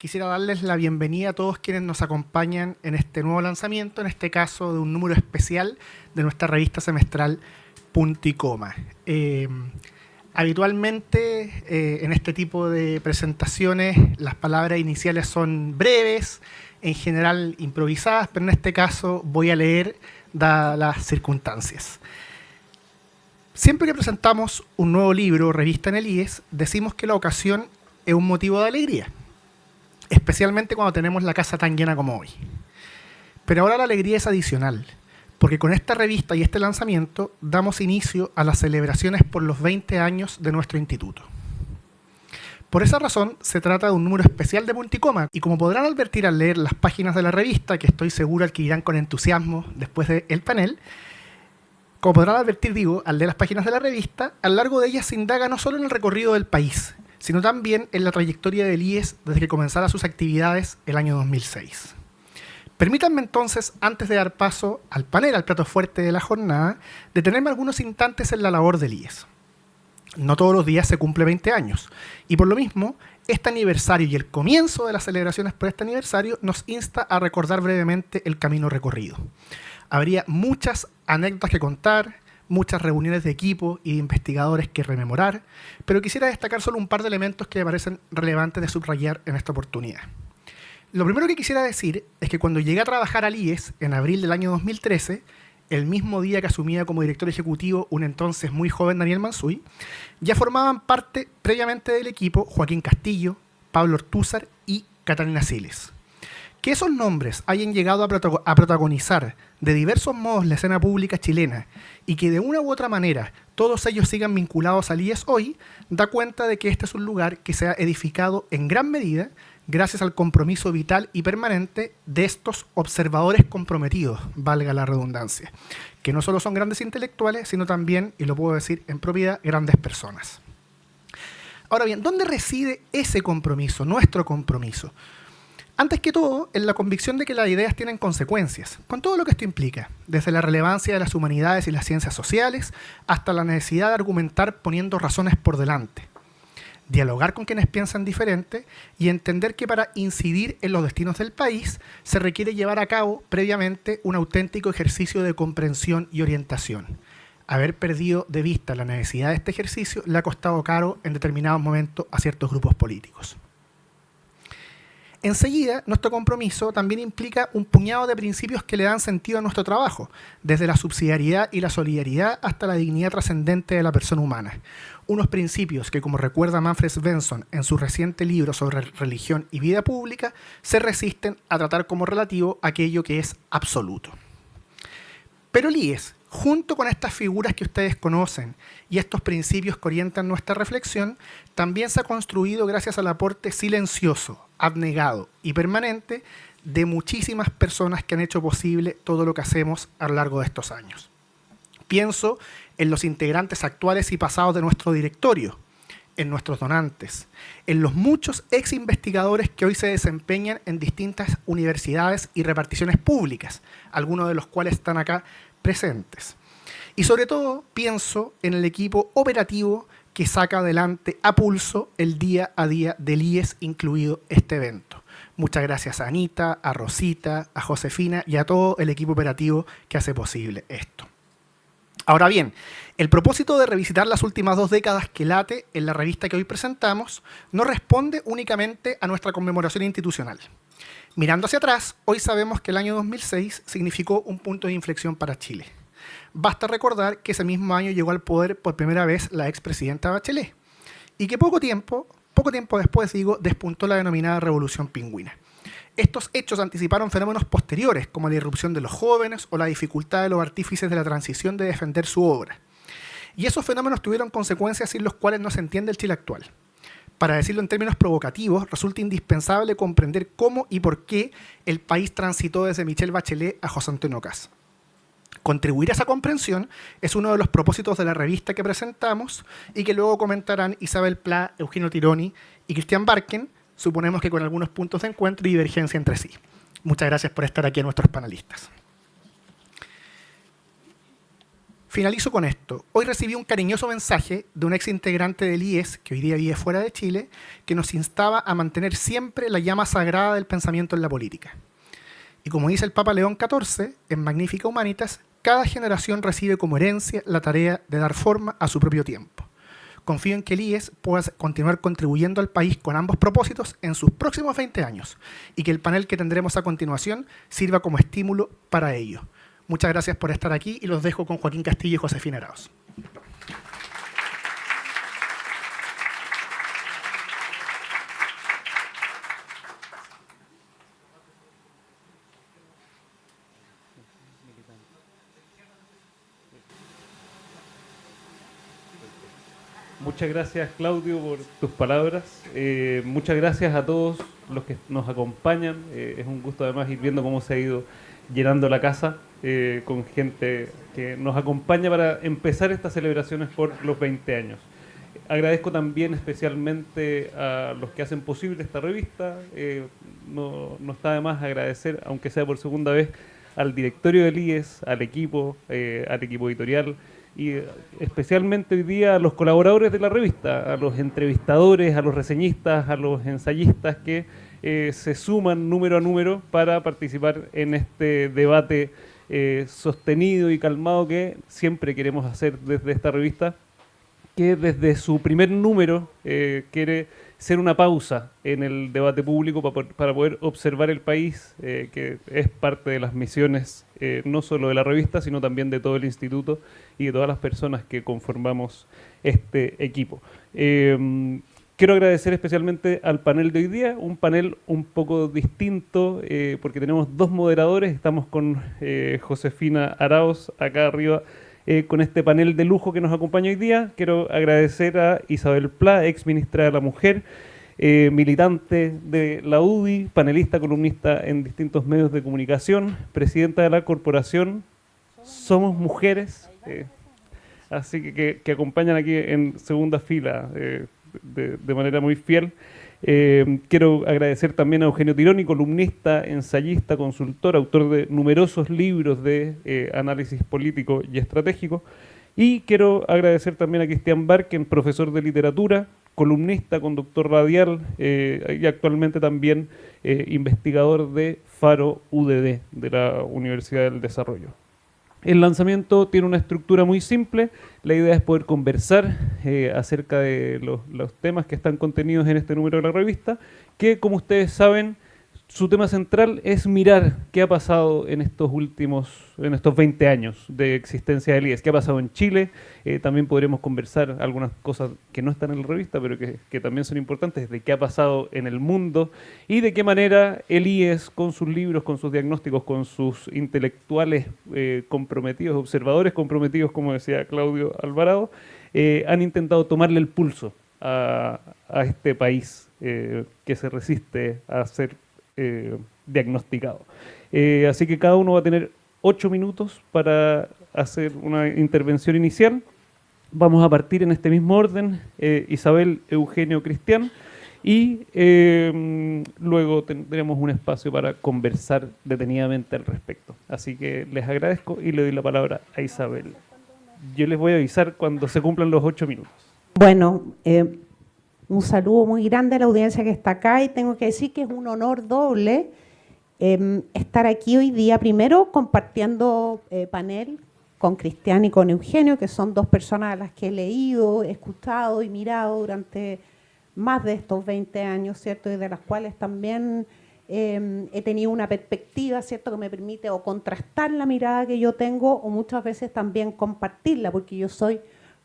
quisiera darles la bienvenida a todos quienes nos acompañan en este nuevo lanzamiento, en este caso de un número especial de nuestra revista semestral Punto y Coma. Habitualmente en este tipo de presentaciones las palabras iniciales son breves, en general improvisadas, pero en este caso voy a leer dadas las circunstancias. Siempre que presentamos un nuevo libro o revista en el IES, decimos que la ocasión es un motivo de alegría, especialmente cuando tenemos la casa tan llena como hoy. Pero ahora la alegría es adicional, porque con esta revista y este lanzamiento damos inicio a las celebraciones por los 20 años de nuestro instituto. Por esa razón, se trata de un número especial de Punto y Coma, y como podrán advertir al leer las páginas de la revista, que estoy seguro adquirirán con entusiasmo después del panel, como podrán advertir, al leer las páginas de la revista, a lo largo de ellas se indaga no solo en el recorrido del país, sino también en la trayectoria del IES desde que comenzara sus actividades el año 2006. Permítanme entonces, antes de dar paso al panel, al plato fuerte de la jornada, detenerme algunos instantes en la labor del IES. No todos los días se cumple 20 años, y por lo mismo, este aniversario y el comienzo de las celebraciones por este aniversario nos insta a recordar brevemente el camino recorrido. Habría muchas anécdotas que contar, muchas reuniones de equipo y de investigadores que rememorar, pero quisiera destacar solo un par de elementos que me parecen relevantes de subrayar en esta oportunidad. Lo primero que quisiera decir es que cuando llegué a trabajar al IES en abril del año 2013, el mismo día que asumía como director ejecutivo un entonces muy joven Daniel Mansuy, ya formaban parte previamente del equipo Joaquín Castillo, Pablo Ortúzar y Catalina Siles. Que esos nombres hayan llegado a protagonizar de diversos modos la escena pública chilena y que de una u otra manera todos ellos sigan vinculados al IES hoy, da cuenta de que este es un lugar que se ha edificado en gran medida gracias al compromiso vital y permanente de estos observadores comprometidos, valga la redundancia, que no solo son grandes intelectuales, sino también, y lo puedo decir en propiedad, grandes personas. Ahora bien, ¿dónde reside ese compromiso, nuestro compromiso? Antes que todo, en la convicción de que las ideas tienen consecuencias, con todo lo que esto implica, desde la relevancia de las humanidades y las ciencias sociales, hasta la necesidad de argumentar poniendo razones por delante. Dialogar con quienes piensan diferente y entender que para incidir en los destinos del país se requiere llevar a cabo previamente un auténtico ejercicio de comprensión y orientación. Haber perdido de vista la necesidad de este ejercicio le ha costado caro en determinados momentos a ciertos grupos políticos. Enseguida, nuestro compromiso también implica un puñado de principios que le dan sentido a nuestro trabajo, desde la subsidiariedad y la solidaridad hasta la dignidad trascendente de la persona humana. Unos principios que, como recuerda Manfred Svensson en su reciente libro sobre religión y vida pública, se resisten a tratar como relativo aquello que es absoluto. Pero el IES, junto con estas figuras que ustedes conocen y estos principios que orientan nuestra reflexión, también se ha construido gracias al aporte silencioso, abnegado y permanente de muchísimas personas que han hecho posible todo lo que hacemos a lo largo de estos años. Pienso en los integrantes actuales y pasados de nuestro directorio, en nuestros donantes, en los muchos ex investigadores que hoy se desempeñan en distintas universidades y reparticiones públicas, algunos de los cuales están acá presentes. Y sobre todo pienso en el equipo operativo que saca adelante a pulso el día a día del IES, incluido este evento. Muchas gracias a Anita, a Rosita, a Josefina y a todo el equipo operativo que hace posible esto. Ahora bien, el propósito de revisitar las últimas 2 décadas que late en la revista que hoy presentamos no responde únicamente a nuestra conmemoración institucional. Mirando hacia atrás, hoy sabemos que el año 2006 significó un punto de inflexión para Chile. Basta recordar que ese mismo año llegó al poder por primera vez la expresidenta Bachelet y que poco tiempo después, despuntó la denominada Revolución Pingüina. Estos hechos anticiparon fenómenos posteriores, como la irrupción de los jóvenes o la dificultad de los artífices de la transición de defender su obra. Y esos fenómenos tuvieron consecuencias sin los cuales no se entiende el Chile actual. Para decirlo en términos provocativos, resulta indispensable comprender cómo y por qué el país transitó desde Michelle Bachelet a José Antonio Kast. Contribuir a esa comprensión es uno de los propósitos de la revista que presentamos y que luego comentarán Isabel Pla, Eugenio Tironi y Cristian Barken, suponemos que con algunos puntos de encuentro y divergencia entre sí. Muchas gracias por estar aquí a nuestros panelistas. Finalizo con esto. Hoy recibí un cariñoso mensaje de un ex integrante del IES, que hoy día vive fuera de Chile, que nos instaba a mantener siempre la llama sagrada del pensamiento en la política. Y como dice el Papa León XIV, en Magnifica Humanitas, cada generación recibe como herencia la tarea de dar forma a su propio tiempo. Confío en que el IES pueda continuar contribuyendo al país con ambos propósitos en sus próximos 20 años y que el panel que tendremos a continuación sirva como estímulo para ello. Muchas gracias por estar aquí y los dejo con Joaquín Castillo y Josefina Arauz. Muchas gracias, Claudio, por tus palabras. Muchas gracias a todos los que nos acompañan. Es un gusto además ir viendo cómo se ha ido llenando la casa con gente que nos acompaña para empezar estas celebraciones por los 20 años. Agradezco también especialmente a los que hacen posible esta revista. No está de más agradecer, aunque sea por segunda vez, al directorio del IES, al equipo editorial, y especialmente hoy día a los colaboradores de la revista, a los entrevistadores, a los reseñistas, a los ensayistas que se suman número a número para participar en este debate sostenido y calmado que siempre queremos hacer desde esta revista, que desde su primer número quiere ser una pausa en el debate público para poder observar el país, que es parte de las misiones no solo de la revista, sino también de todo el instituto y de todas las personas que conformamos este equipo. Quiero agradecer especialmente al panel de hoy día, un panel un poco distinto, porque tenemos dos moderadores. Estamos con Josefina Arauz acá arriba, con este panel de lujo que nos acompaña hoy día. Quiero agradecer a Isabel Pla, ex ministra de la Mujer, militante de la UDI, panelista, columnista en distintos medios de comunicación, presidenta de la corporación Somos Mujeres, así que acompañan aquí en segunda fila de manera muy fiel. Quiero agradecer también a Eugenio Tironi, columnista, ensayista, consultor, autor de numerosos libros de análisis político y estratégico. Y quiero agradecer también a Cristian Barken, profesor de literatura, columnista, conductor radial y actualmente también investigador de Faro UDD, de la Universidad del Desarrollo. El lanzamiento tiene una estructura muy simple. La idea es poder conversar acerca de los temas que están contenidos en este número de la revista, que, como ustedes saben, su tema central es mirar qué ha pasado en estos 20 años de existencia del IES, qué ha pasado en Chile. También podremos conversar algunas cosas que no están en la revista, pero que también son importantes, de qué ha pasado en el mundo y de qué manera el IES, con sus libros, con sus diagnósticos, con sus intelectuales comprometidos, observadores comprometidos, como decía Claudio Alvarado, han intentado tomarle el pulso a este país que se resiste a ser diagnosticado. Así que cada uno va a tener 8 minutos para hacer una intervención inicial. Vamos a partir en este mismo orden, Isabel, Eugenio, Cristian, y luego tendremos un espacio para conversar detenidamente al respecto. Así que les agradezco y le doy la palabra a Isabel. Yo les voy a avisar cuando se cumplan los 8 minutos. Bueno, un saludo muy grande a la audiencia que está acá y tengo que decir que es un honor doble estar aquí hoy día, primero compartiendo panel con Cristian y con Eugenio, que son dos personas a las que he leído, escuchado y mirado durante más de estos 20 años, ¿cierto? Y de las cuales también he tenido una perspectiva, ¿cierto?, que me permite o contrastar la mirada que yo tengo o muchas veces también compartirla, porque yo soy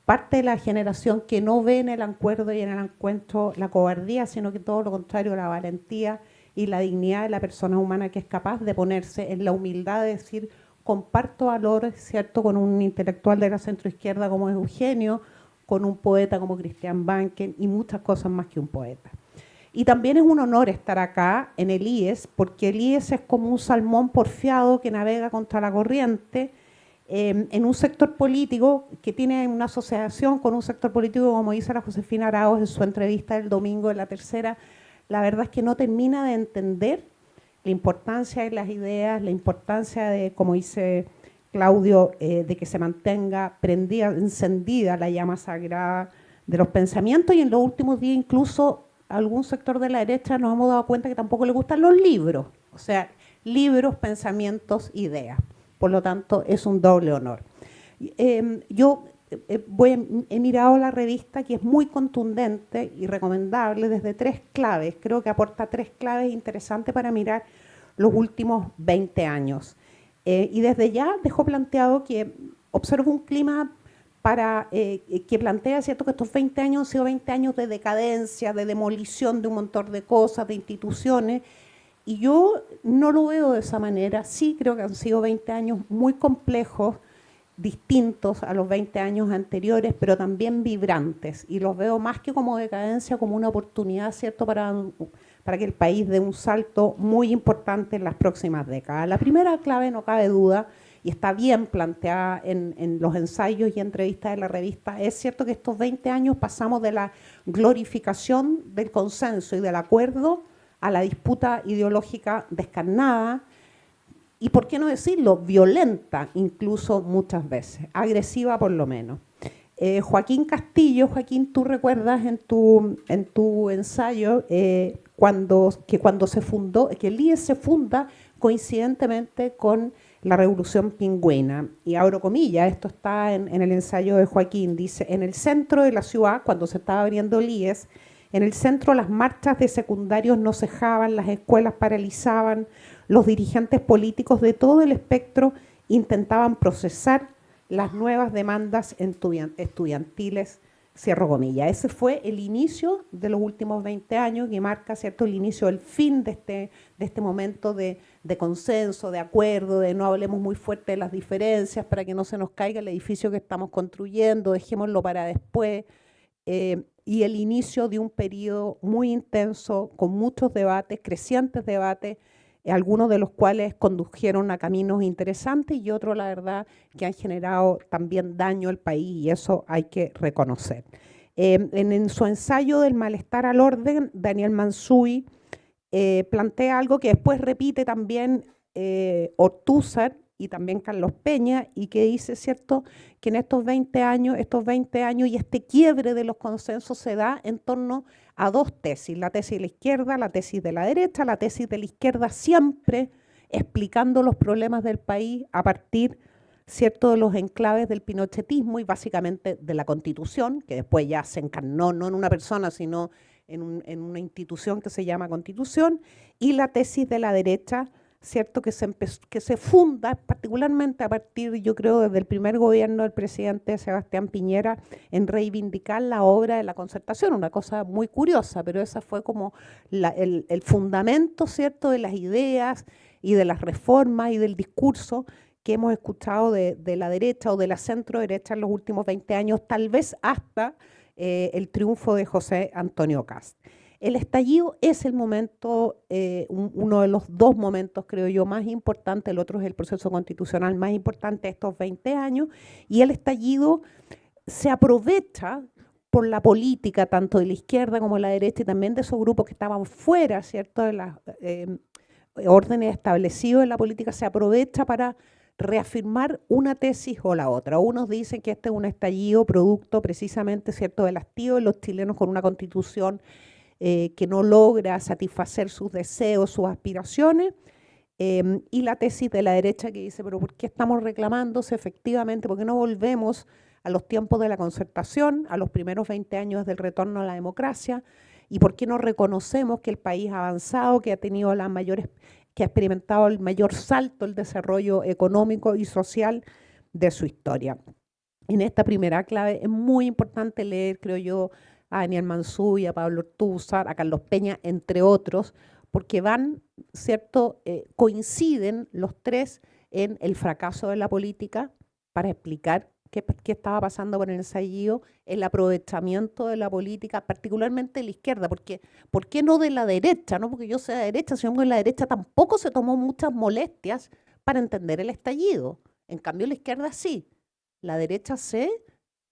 parte de la generación que no ve en el acuerdo y en el encuentro la cobardía, sino que todo lo contrario, la valentía y la dignidad de la persona humana que es capaz de ponerse en la humildad de decir, comparto valores, ¿cierto?, con un intelectual de la centroizquierda como es Eugenio, con un poeta como Cristian Banken y muchas cosas más que un poeta. Y también es un honor estar acá en el IES, porque el IES es como un salmón porfiado que navega contra la corriente, en un sector político que tiene una asociación con un sector político, como dice la Josefina Arauz en su entrevista del domingo en La Tercera. La verdad es que no termina de entender la importancia de las ideas, la importancia de, como dice Claudio, de que se mantenga prendida, encendida la llama sagrada de los pensamientos, y en los últimos días incluso algún sector de la derecha nos hemos dado cuenta que tampoco le gustan los libros, o sea, libros, pensamientos, ideas. Por lo tanto, es un doble honor. Yo he mirado la revista, que es muy contundente y recomendable desde 3 claves. Creo que aporta 3 claves interesantes para mirar los últimos 20 años. Y desde ya dejó planteado que observo un clima que plantea, ¿cierto?, que estos 20 años han sido 20 años de decadencia, de demolición de un montón de cosas, de instituciones, y yo no lo veo de esa manera. Sí creo que han sido 20 años muy complejos, distintos a los 20 años anteriores, pero también vibrantes, y los veo más que como decadencia, como una oportunidad, ¿cierto?, para que el país dé un salto muy importante en las próximas décadas. La primera clave, no cabe duda, y está bien planteada en los ensayos y entrevistas de la revista, es cierto que estos 20 años pasamos de la glorificación del consenso y del acuerdo a la disputa ideológica descarnada, y por qué no decirlo, violenta incluso muchas veces, agresiva por lo menos. Joaquín Castillo, Joaquín, tú recuerdas en tu ensayo cuando se fundó, que el IES se funda coincidentemente con la Revolución Pingüina, y abro comillas, esto está en el ensayo de Joaquín, dice: en el centro de la ciudad, cuando se estaba abriendo el IES, en el centro las marchas de secundarios no cejaban, las escuelas paralizaban, los dirigentes políticos de todo el espectro intentaban procesar las nuevas demandas estudiantiles, cierro comillas. Ese fue el inicio de los últimos 20 años, que marca, ¿cierto?, el inicio del fin de este momento de consenso, de acuerdo, de no hablemos muy fuerte de las diferencias para que no se nos caiga el edificio que estamos construyendo, dejémoslo para después. Y el inicio de un periodo muy intenso, con muchos debates, crecientes debates, algunos de los cuales condujeron a caminos interesantes y otros, la verdad, que han generado también daño al país, y eso hay que reconocer. En su ensayo del malestar al orden, Daniel Mansuy plantea algo que después repite también Ortúzar y también Carlos Peña, y que dice, ¿cierto?, que en estos 20 años y este quiebre de los consensos se da en torno a 2 tesis, la tesis de la izquierda, la tesis de la derecha, la tesis de la izquierda siempre explicando los problemas del país a partir, ¿cierto?, de los enclaves del pinochetismo y básicamente de la Constitución, que después ya se encarnó no en una persona, sino en una institución que se llama Constitución, y la tesis de la derecha, ¿cierto?, que se funda particularmente a partir, yo creo, desde el primer gobierno del presidente Sebastián Piñera, en reivindicar la obra de la concertación, una cosa muy curiosa, pero esa fue como el fundamento, ¿cierto?, de las ideas y de las reformas y del discurso que hemos escuchado de la derecha o de la centro derecha en los últimos 20 años, tal vez hasta el triunfo de José Antonio Kast. El estallido es el momento, uno de los 2 momentos, creo yo, más importantes. El otro es el proceso constitucional más importante de estos 20 años, y el estallido se aprovecha por la política, tanto de la izquierda como de la derecha, y también de esos grupos que estaban fuera, ¿cierto?, de las órdenes establecidos en la política, se aprovecha para reafirmar una tesis o la otra. Unos dicen que este es un estallido producto precisamente, ¿cierto?, del hastío de los chilenos con una constitución que no logra satisfacer sus deseos, sus aspiraciones, y la tesis de la derecha que dice, pero ¿por qué estamos reclamándose efectivamente? ¿Por qué no volvemos a los tiempos de la concertación, a los primeros 20 años del retorno a la democracia? ¿Y por qué no reconocemos que el país ha avanzado, que ha tenido que ha experimentado el mayor salto, el desarrollo económico y social de su historia? En esta primera clave es muy importante leer, creo yo, a Daniel Mansuy, a Pablo Ortúzar, a Carlos Peña, entre otros, porque ¿cierto?, coinciden los 3 en el fracaso de la política, para explicar qué estaba pasando con el estallido, el aprovechamiento de la política, particularmente de la izquierda, porque ¿por qué no de la derecha? No porque yo sea de derecha, sino que la derecha tampoco se tomó muchas molestias para entender el estallido. En cambio, la izquierda sí. La derecha se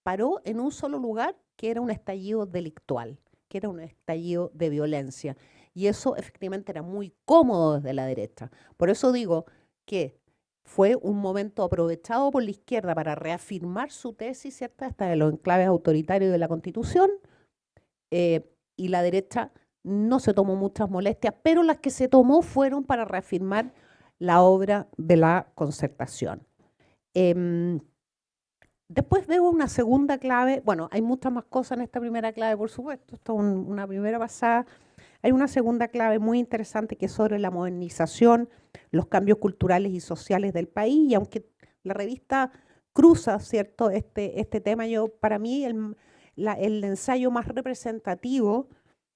paró en un solo lugar, que era un estallido delictual, que era un estallido de violencia. Y eso efectivamente era muy cómodo desde la derecha. Por eso digo que fue un momento aprovechado por la izquierda para reafirmar su tesis, ¿cierto?, hasta de los enclaves autoritarios de la Constitución, y la derecha no se tomó muchas molestias, pero las que se tomó fueron para reafirmar la obra de la Concertación. Después veo una segunda clave, bueno, hay muchas más cosas en esta primera clave, por supuesto, esto es una primera pasada. Hay una segunda clave muy interesante que es sobre la modernización, los cambios culturales y sociales del país, y aunque la revista cruza, ¿cierto?, este tema, para mí el ensayo más representativo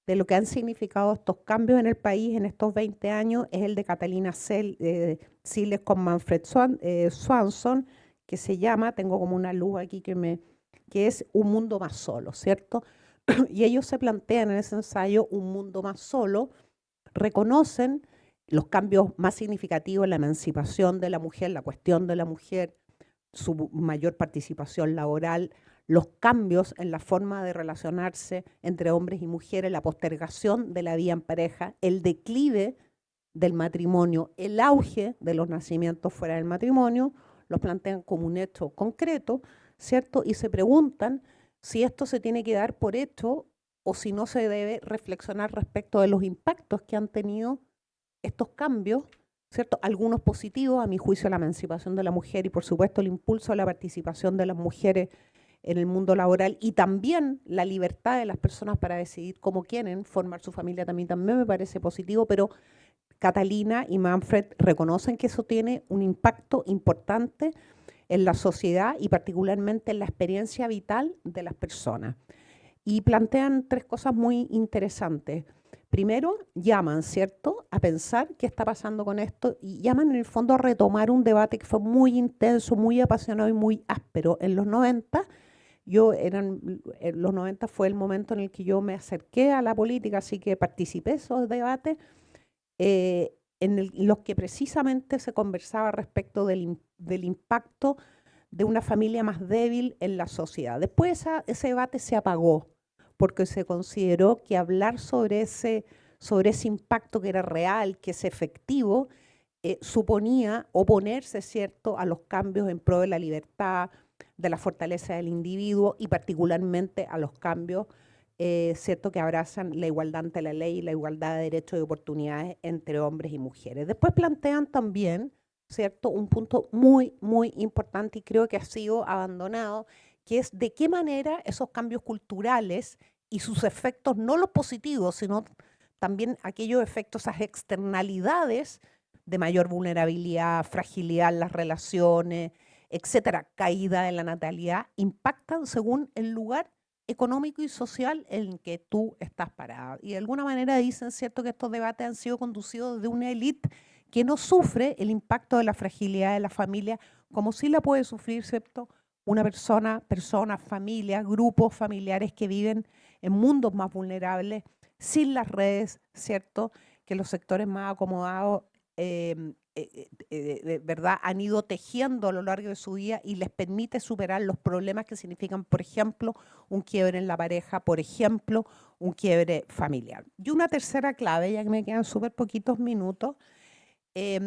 de lo que han significado estos cambios en el país en estos 20 años es el de Catalina Siles con Manfred Swanson, que se llama, tengo como una luz aquí que es Un mundo más solo, ¿cierto? Y ellos se plantean en ese ensayo un mundo más solo, reconocen los cambios más significativos, la emancipación de la mujer, la cuestión de la mujer, su mayor participación laboral, los cambios en la forma de relacionarse entre hombres y mujeres, la postergación de la vida en pareja, el declive del matrimonio, el auge de los nacimientos fuera del matrimonio, los plantean como un hecho concreto, ¿cierto? Y se preguntan si esto se tiene que dar por hecho o si no se debe reflexionar respecto de los impactos que han tenido estos cambios, ¿cierto? Algunos positivos, a mi juicio, la emancipación de la mujer y, por supuesto, el impulso a la participación de las mujeres en el mundo laboral y también la libertad de las personas para decidir cómo quieren formar su familia también me parece positivo, pero Catalina y Manfred reconocen que eso tiene un impacto importante en la sociedad y particularmente en la experiencia vital de las personas. Y plantean tres cosas muy interesantes. Primero, llaman, ¿cierto?, a pensar qué está pasando con esto y llaman en el fondo a retomar un debate que fue muy intenso, muy apasionado y muy áspero en los 90. Los 90 fue el momento en el que yo me acerqué a la política, así que participé de esos debates en los que precisamente se conversaba respecto del impacto de una familia más débil en la sociedad. Después ese debate se apagó porque se consideró que hablar sobre ese impacto que era real, que es efectivo, suponía oponerse, ¿cierto?, a los cambios en pro de la libertad, de la fortaleza del individuo y particularmente a los cambios ¿cierto?, que abrazan la igualdad ante la ley y la igualdad de derechos y oportunidades entre hombres y mujeres. Después plantean también, ¿cierto?, un punto muy, muy importante y creo que ha sido abandonado, que es de qué manera esos cambios culturales y sus efectos, no los positivos, sino también aquellos efectos, esas externalidades de mayor vulnerabilidad, fragilidad en las relaciones, etcétera, caída de la natalidad, impactan según el lugar económico y social en que tú estás parada. Y de alguna manera dicen, ¿cierto?, que estos debates han sido conducidos de una élite que no sufre el impacto de la fragilidad de la familia, como sí la puede sufrir, ¿cierto?, una personas, familias, grupos familiares que viven en mundos más vulnerables, sin las redes, ¿cierto?, que los sectores más acomodados ¿verdad?, han ido tejiendo a lo largo de su vida y les permite superar los problemas que significan, por ejemplo, un quiebre en la pareja, por ejemplo, un quiebre familiar. Y una tercera clave, ya que me quedan súper poquitos minutos, que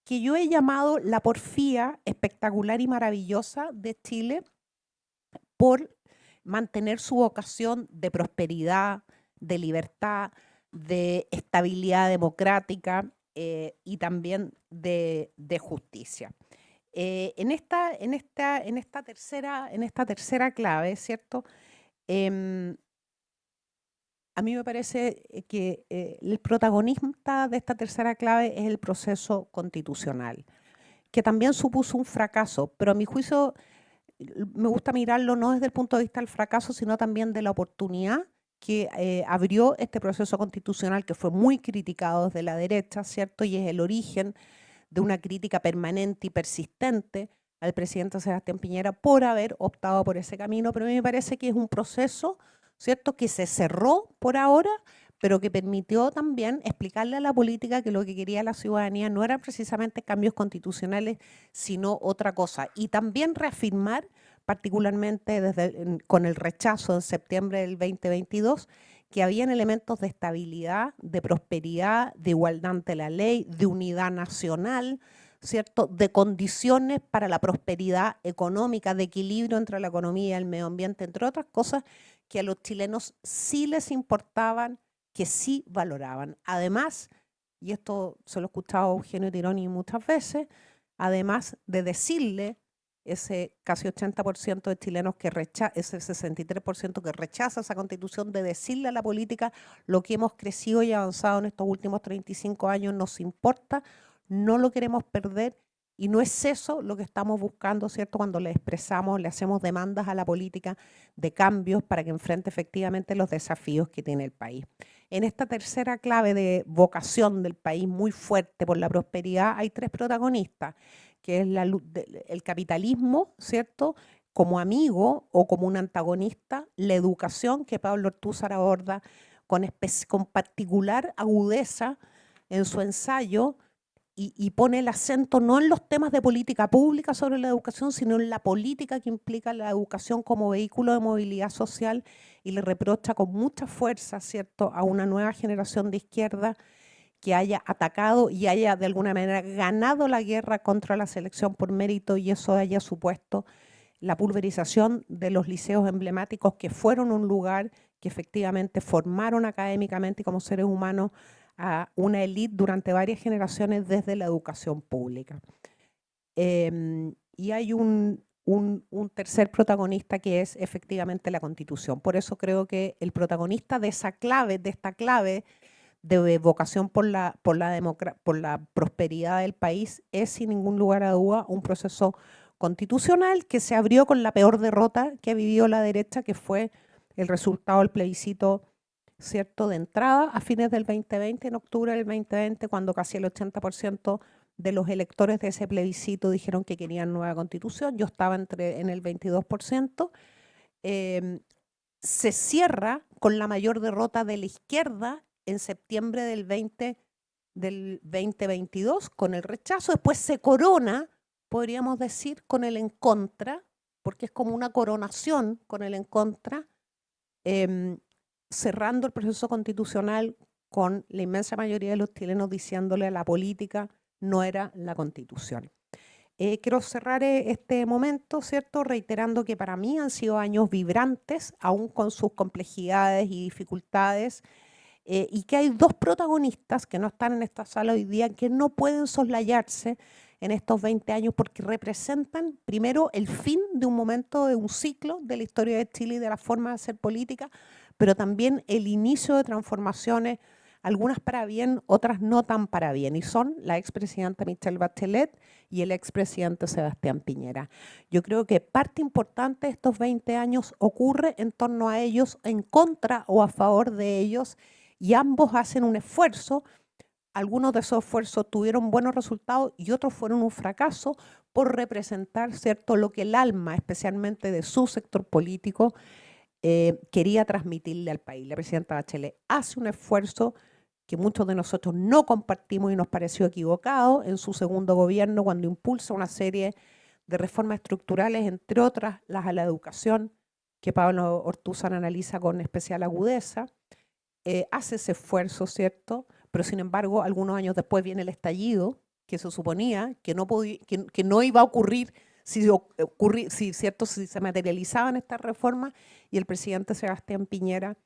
yo he llamado la porfía espectacular y maravillosa de Chile por mantener su vocación de prosperidad, de libertad, de estabilidad democrática y también de justicia. En esta tercera clave, ¿cierto? A mí me parece que el protagonista de esta tercera clave es el proceso constitucional, que también supuso un fracaso, pero a mi juicio me gusta mirarlo no desde el punto de vista del fracaso, sino también de la oportunidad que abrió este proceso constitucional que fue muy criticado desde la derecha, ¿cierto? Y es el origen de una crítica permanente y persistente al presidente Sebastián Piñera por haber optado por ese camino, pero a mí me parece que es un proceso, ¿cierto?, que se cerró por ahora, pero que permitió también explicarle a la política que lo que quería la ciudadanía no eran precisamente cambios constitucionales, sino otra cosa. Y también reafirmar, particularmente con el rechazo en septiembre del 2022, que habían elementos de estabilidad, de prosperidad, de igualdad ante la ley, de unidad nacional, ¿cierto?, de condiciones para la prosperidad económica, de equilibrio entre la economía y el medio ambiente, entre otras cosas que a los chilenos sí les importaban, que sí valoraban. Además, y esto se lo he escuchado a Eugenio Tironi muchas veces, además de decirle ese casi 80% de chilenos que rechaza, ese 63% que rechaza esa constitución, de decirle a la política lo que hemos crecido y avanzado en estos últimos 35 años nos importa, no lo queremos perder, y no es eso lo que estamos buscando, ¿cierto?, cuando le expresamos, le hacemos demandas a la política de cambios para que enfrente efectivamente los desafíos que tiene el país. En esta tercera clave de vocación del país muy fuerte por la prosperidad hay tres protagonistas, que es el capitalismo, ¿cierto?, como amigo o como un antagonista, la educación, que Pablo Ortúzar aborda con particular agudeza en su ensayo, y pone el acento no en los temas de política pública sobre la educación, sino en la política que implica la educación como vehículo de movilidad social, y le reprocha con mucha fuerza, ¿cierto?, a una nueva generación de izquierda que haya atacado y haya de alguna manera ganado la guerra contra la selección por mérito, y eso haya supuesto la pulverización de los liceos emblemáticos, que fueron un lugar que efectivamente formaron académicamente y como seres humanos a una élite durante varias generaciones desde la educación pública. Y hay un tercer protagonista, que es efectivamente la Constitución. Por eso creo que el protagonista de esta clave de vocación por la prosperidad del país es, sin ningún lugar a duda, un proceso constitucional que se abrió con la peor derrota que ha vivido la derecha, que fue el resultado del plebiscito, ¿cierto?, de entrada a fines del 2020, en octubre del 2020, cuando casi el 80% de los electores de ese plebiscito dijeron que querían nueva constitución. Yo estaba en el 22%. Se cierra con la mayor derrota de la izquierda en septiembre del 2022, con el rechazo. Después se corona, podríamos decir, con el en contra, porque es como una coronación con el en contra, cerrando el proceso constitucional con la inmensa mayoría de los chilenos diciéndole a la política no era la Constitución. Quiero cerrar este momento, ¿cierto?, reiterando que para mí han sido años vibrantes, aún con sus complejidades y dificultades, y que hay dos protagonistas que no están en esta sala hoy día, que no pueden soslayarse en estos 20 años, porque representan primero el fin de un momento, de un ciclo de la historia de Chile y de la forma de hacer política, pero también el inicio de transformaciones, algunas para bien, otras no tan para bien, y son la expresidenta Michelle Bachelet y el expresidente Sebastián Piñera. Yo creo que parte importante de estos 20 años ocurre en torno a ellos, en contra o a favor de ellos, y ambos hacen un esfuerzo. Algunos de esos esfuerzos tuvieron buenos resultados y otros fueron un fracaso por representar, ¿cierto?, lo que el alma, especialmente de su sector político, quería transmitirle al país. La presidenta Bachelet hace un esfuerzo que muchos de nosotros no compartimos y nos pareció equivocado en su segundo gobierno, cuando impulsa una serie de reformas estructurales, entre otras las a la educación, que Pablo Ortúzar analiza con especial agudeza. Hace ese esfuerzo, ¿cierto?, pero sin embargo algunos años después viene el estallido, que se suponía que no iba a ocurrir si se materializaban estas reformas, y el presidente Sebastián Piñera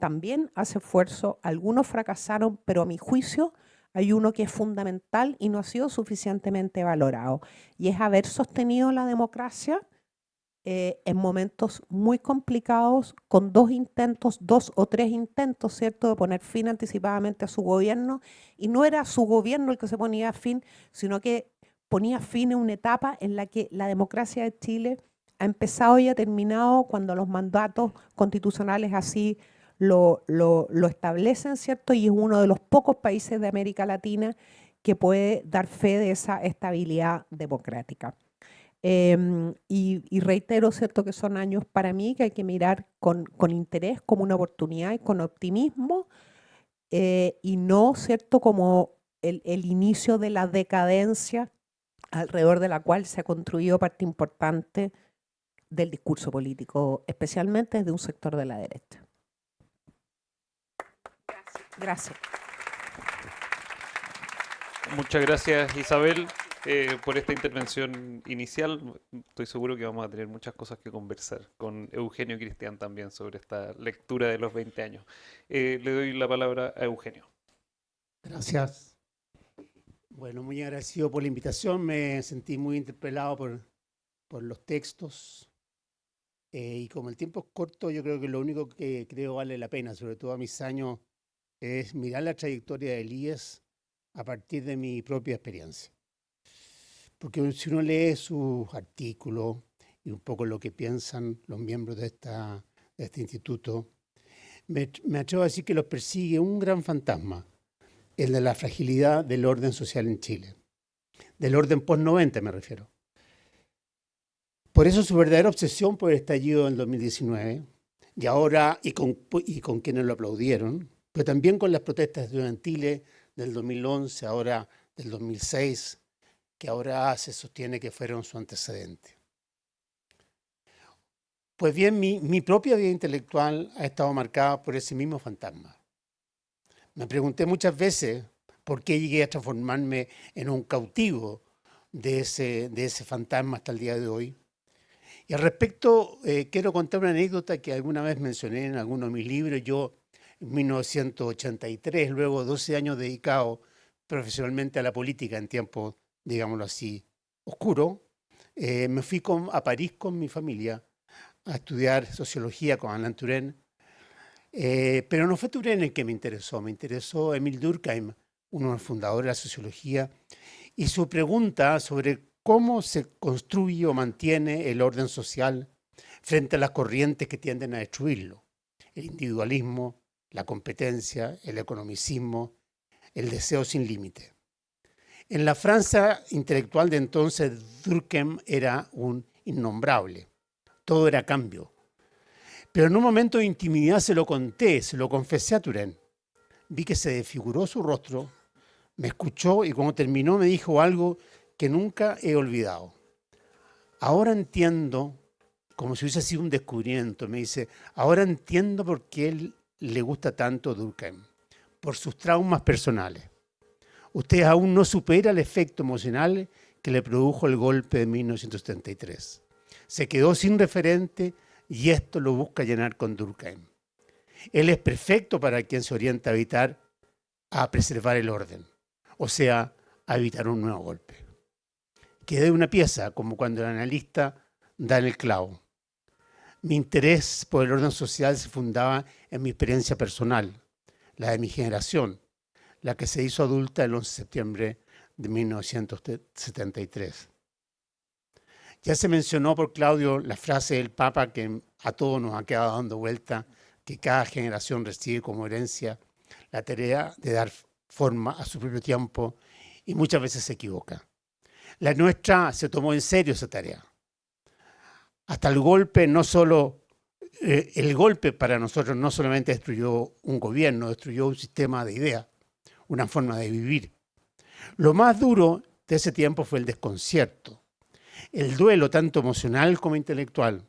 también hace esfuerzo. Algunos fracasaron, pero a mi juicio hay uno que es fundamental y no ha sido suficientemente valorado, y es haber sostenido la democracia en momentos muy complicados, con dos o tres intentos, ¿cierto?, de poner fin anticipadamente a su gobierno, y no era su gobierno el que se ponía fin, sino que ponía fin a una etapa en la que la democracia de Chile ha empezado y ha terminado cuando los mandatos constitucionales así lo establecen, ¿cierto?, y es uno de los pocos países de América Latina que puede dar fe de esa estabilidad democrática. Y reitero, ¿cierto?, que son años para mí que hay que mirar con interés, como una oportunidad y con optimismo, y no, ¿cierto?, como el inicio de la decadencia alrededor de la cual se ha construido parte importante del discurso político, especialmente desde un sector de la derecha. Gracias. Muchas gracias, Isabel. por esta intervención inicial. Estoy seguro que vamos a tener muchas cosas que conversar con Eugenio Cristián también sobre esta lectura de los 20 años. Le doy la palabra a Eugenio. Gracias. Bueno, muy agradecido por la invitación. Me sentí muy interpelado por los textos. Y como el tiempo es corto, yo creo que lo único que creo vale la pena, sobre todo a mis años, es mirar la trayectoria de Elías a partir de mi propia experiencia. Porque si uno lee sus artículos y un poco lo que piensan los miembros de este instituto, me atrevo a decir que los persigue un gran fantasma, el de la fragilidad del orden social en Chile. Del orden post-90 me refiero. Por eso su verdadera obsesión por el estallido del 2019, y ahora, y con quienes lo aplaudieron, pero también con las protestas estudiantiles del 2011, ahora del 2006, que ahora se sostiene que fueron su antecedente. Pues bien, mi propia vida intelectual ha estado marcada por ese mismo fantasma. Me pregunté muchas veces por qué llegué a transformarme en un cautivo de ese fantasma hasta el día de hoy. Y al respecto, quiero contar una anécdota que alguna vez mencioné en alguno de mis libros. Yo, en 1983, luego de 12 años dedicado profesionalmente a la política en tiempos, digámoslo así, oscuros, me fui a París con mi familia a estudiar sociología con Alain Touraine. Pero no fue Touraine el que me interesó Émile Durkheim, uno de los fundadores de la sociología, y su pregunta sobre cómo se construye o mantiene el orden social frente a las corrientes que tienden a destruirlo. El individualismo, la competencia, el economicismo, el deseo sin límite. En la Francia intelectual de entonces, Durkheim era un innombrable. Todo era cambio. Pero en un momento de intimidad se lo conté, se lo confesé a Touraine. Vi que se desfiguró su rostro, me escuchó y cuando terminó me dijo algo que nunca he olvidado. Ahora entiendo, como si hubiese sido un descubrimiento, me dice, ahora entiendo por qué él le gusta tanto Durkheim, por sus traumas personales. Usted aún no supera el efecto emocional que le produjo el golpe de 1973. Se quedó sin referente y esto lo busca llenar con Durkheim. Él es perfecto para quien se orienta a preservar el orden, o sea, a evitar un nuevo golpe. Quedé una pieza, como cuando el analista da en el clavo. Mi interés por el orden social se fundaba en mi experiencia personal, la de mi generación, la que se hizo adulta el 11 de septiembre de 1973. Ya se mencionó por Claudio la frase del Papa que a todos nos ha quedado dando vuelta, que cada generación recibe como herencia la tarea de dar forma a su propio tiempo y muchas veces se equivoca. La nuestra se tomó en serio esa tarea. Hasta el golpe, el golpe para nosotros no solamente destruyó un gobierno, destruyó un sistema de ideas, una forma de vivir. Lo más duro de ese tiempo fue el desconcierto, el duelo tanto emocional como intelectual.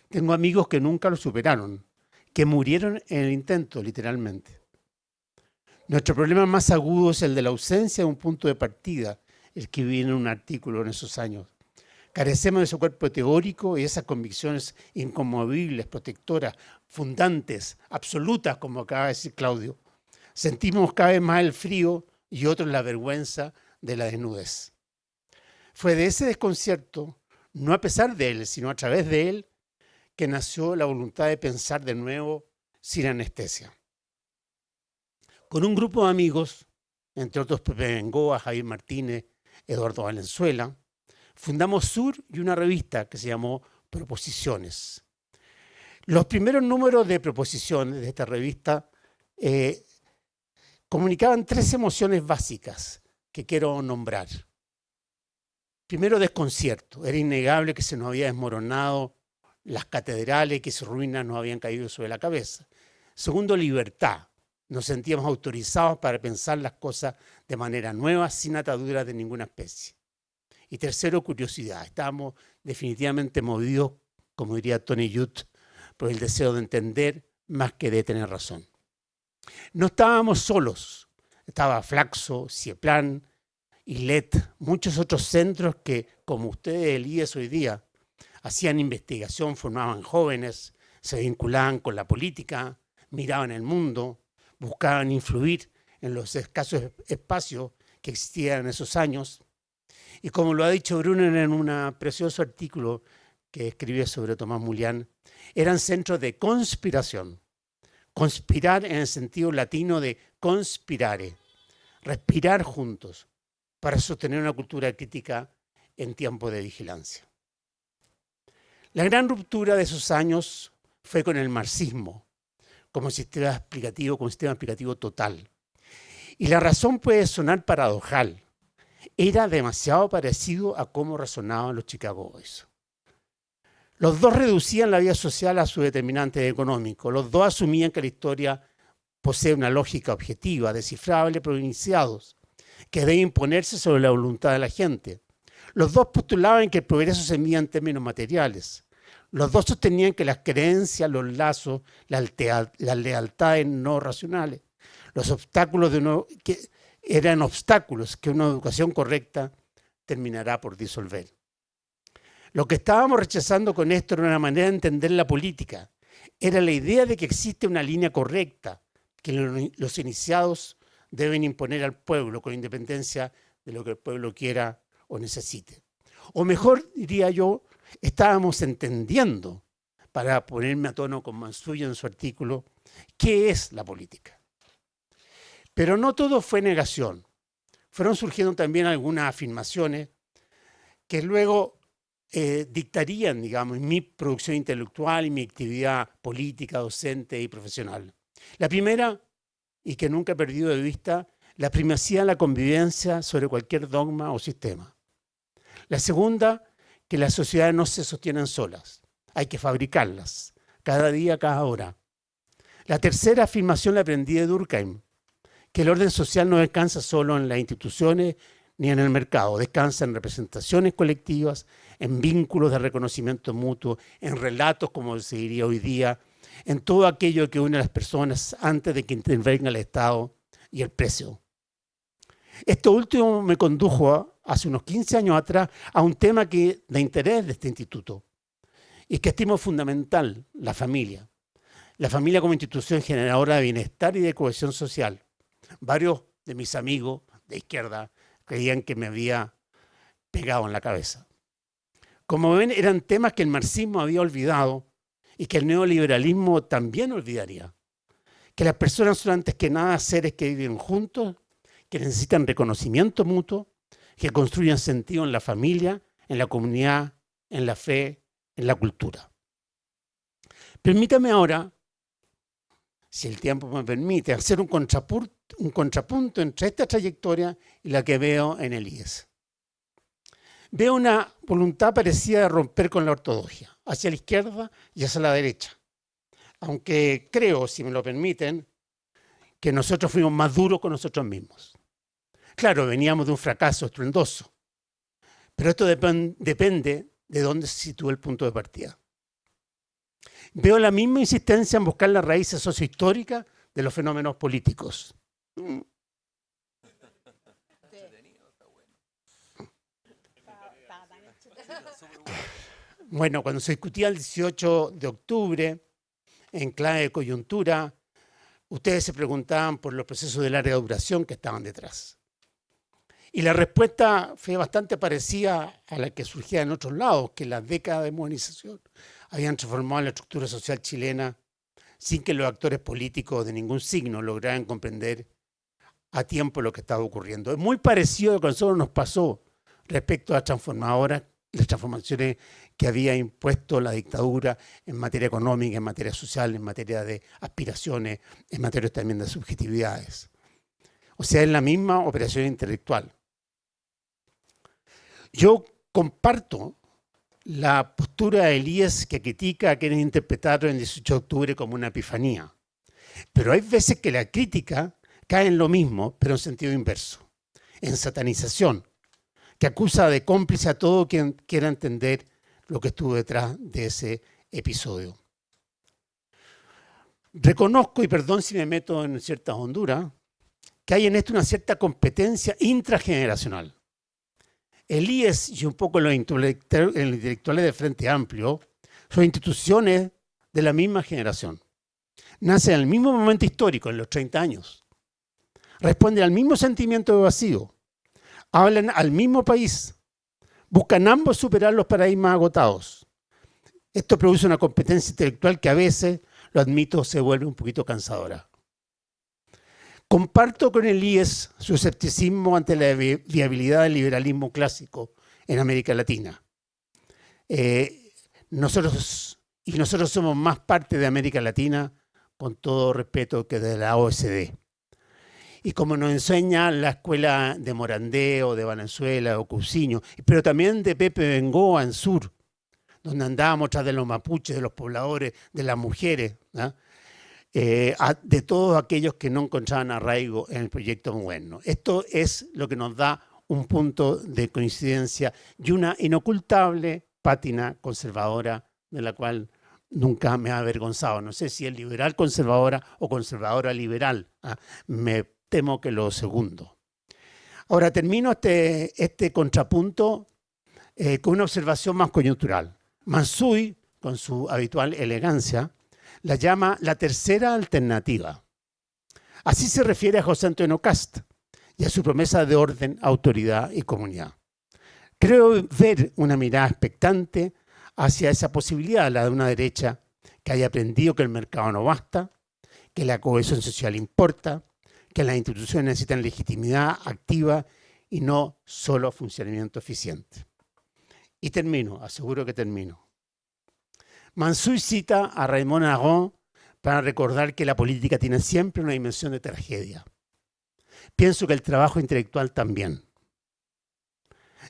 Tengo amigos que nunca lo superaron, que murieron en el intento, literalmente. Nuestro problema más agudo es el de la ausencia de un punto de partida, el que viene en un artículo en esos años. Carecemos de ese cuerpo teórico y esas convicciones inconmovibles, protectoras, fundantes, absolutas, como acaba de decir Claudio. Sentimos cada vez más el frío y otros la vergüenza de la desnudez. Fue de ese desconcierto, no a pesar de él, sino a través de él, que nació la voluntad de pensar de nuevo sin anestesia. Con un grupo de amigos, entre otros Pepe Bengoa, Javier Martínez, Eduardo Valenzuela, fundamos Sur y una revista que se llamó Proposiciones. Los primeros números de Proposiciones de esta revista comunicaban 3 emociones básicas que quiero nombrar. Primero, desconcierto. Era innegable que se nos había desmoronado las catedrales, que sus ruinas nos habían caído sobre la cabeza. Segundo, libertad. Nos sentíamos autorizados para pensar las cosas de manera nueva, sin ataduras de ninguna especie. Y tercero, curiosidad. Estábamos definitivamente movidos, como diría Tony Judt, por el deseo de entender más que de tener razón. No estábamos solos. Estaba Flaxo, Cieplan ILET, muchos otros centros que, como ustedes, el IES hoy día, hacían investigación, formaban jóvenes, se vinculaban con la política, miraban el mundo, buscaban influir en los escasos espacios que existían en esos años. Y como lo ha dicho Brunner en un precioso artículo que escribió sobre Tomás Mulián, eran centros de conspiración. Conspirar en el sentido latino de conspirare, respirar juntos para sostener una cultura crítica en tiempo de vigilancia. La gran ruptura de esos años fue con el marxismo como sistema explicativo total. Y la razón puede sonar paradojal. Era demasiado parecido a cómo razonaban los Chicago Boys. Los dos reducían la vida social a su determinante económico. Los dos asumían que la historia posee una lógica objetiva, descifrable por iniciados, que debe imponerse sobre la voluntad de la gente. Los dos postulaban que el progreso se medía en términos materiales. Los dos sostenían que las creencias, los lazos, las lealtades no racionales, los obstáculos eran obstáculos que una educación correcta terminará por disolver. Lo que estábamos rechazando con esto era una manera de entender la política. Era la idea de que existe una línea correcta que los iniciados deben imponer al pueblo con independencia de lo que el pueblo quiera o necesite. O mejor, diría yo, estábamos entendiendo, para ponerme a tono con Mansuyo en su artículo, qué es la política. Pero no todo fue negación. Fueron surgiendo también algunas afirmaciones que luego dictarían, digamos, mi producción intelectual y mi actividad política, docente y profesional. La primera, y que nunca he perdido de vista, la primacía de la convivencia sobre cualquier dogma o sistema. La segunda, que las sociedades no se sostienen solas, hay que fabricarlas, cada día, cada hora. La tercera afirmación la aprendí de Durkheim, que el orden social no descansa solo en las instituciones ni en el mercado, descansa en representaciones colectivas, en vínculos de reconocimiento mutuo, en relatos, como se diría hoy día, en todo aquello que une a las personas antes de que intervenga el Estado y el precio. Esto último me condujo hace unos 15 años atrás a un tema de interés de este instituto y que estimo fundamental, la familia. La familia como institución generadora de bienestar y de cohesión social. Varios de mis amigos de izquierda creían que me había pegado en la cabeza. Como ven, eran temas que el marxismo había olvidado y que el neoliberalismo también olvidaría. Que las personas son antes que nada seres que viven juntos, que necesitan reconocimiento mutuo, que construyen sentido en la familia, en la comunidad, en la fe, en la cultura. Permítame ahora, si el tiempo me permite, hacer un contrapunto entre esta trayectoria y la que veo en el IES. Veo una voluntad parecida de romper con la ortodoxia, hacia la izquierda y hacia la derecha. Aunque creo, si me lo permiten, que nosotros fuimos más duros con nosotros mismos. Claro, veníamos de un fracaso estruendoso, pero esto depende de dónde se sitúa el punto de partida. Veo la misma insistencia en buscar las raíces sociohistóricas de los fenómenos políticos. Bueno, cuando se discutía el 18 de octubre, en clave de coyuntura, ustedes se preguntaban por los procesos de larga duración que estaban detrás. Y la respuesta fue bastante parecida a la que surgía en otros lados, que las décadas de modernización habían transformado la estructura social chilena sin que los actores políticos de ningún signo lograran comprender a tiempo lo que estaba ocurriendo. Es muy parecido a lo que a nosotros nos pasó respecto a las transformaciones que había impuesto la dictadura en materia económica, en materia social, en materia de aspiraciones, en materia también de subjetividades. O sea, es la misma operación intelectual. Yo comparto la postura del IES que critica a quienes interpretaron el 18 de octubre como una epifanía. Pero hay veces que la crítica cae en lo mismo, pero en sentido inverso, en satanización, que acusa de cómplice a todo quien quiera entender lo que estuvo detrás de ese episodio. Reconozco, y perdón si me meto en ciertas honduras, que hay en esto una cierta competencia intrageneracional. El IES y un poco los intelectuales del Frente Amplio son instituciones de la misma generación. Nacen en el mismo momento histórico, en los 30 años. Responden al mismo sentimiento de vacío. Hablan al mismo país. Buscan ambos superar los paradigmas agotados. Esto produce una competencia intelectual que a veces, lo admito, se vuelve un poquito cansadora. Comparto con el IES su escepticismo ante la viabilidad del liberalismo clásico en América Latina. Nosotros somos más parte de América Latina, con todo respeto, que de la OSD. Y como nos enseña la escuela de Morandé o de Valenzuela o Cousiño, pero también de Pepe Bengoa en Sur, donde andábamos tras de los mapuches, de los pobladores, de las mujeres, ¿no? De todos aquellos que no encontraban arraigo en el proyecto moderno. Esto es lo que nos da un punto de coincidencia y una inocultable pátina conservadora de la cual nunca me ha avergonzado. No sé si es liberal conservadora o conservadora liberal. Me temo que lo segundo. Ahora termino este contrapunto con una observación más coyuntural. Mansuy, con su habitual elegancia, la llama la tercera alternativa. Así se refiere a José Antonio Cast y a su promesa de orden, autoridad y comunidad. Creo ver una mirada expectante hacia esa posibilidad, la de una derecha que haya aprendido que el mercado no basta, que la cohesión social importa, que las instituciones necesitan legitimidad activa y no solo funcionamiento eficiente. Y termino, aseguro que termino. Mansuy cita a Raymond Aron para recordar que la política tiene siempre una dimensión de tragedia. Pienso que el trabajo intelectual también.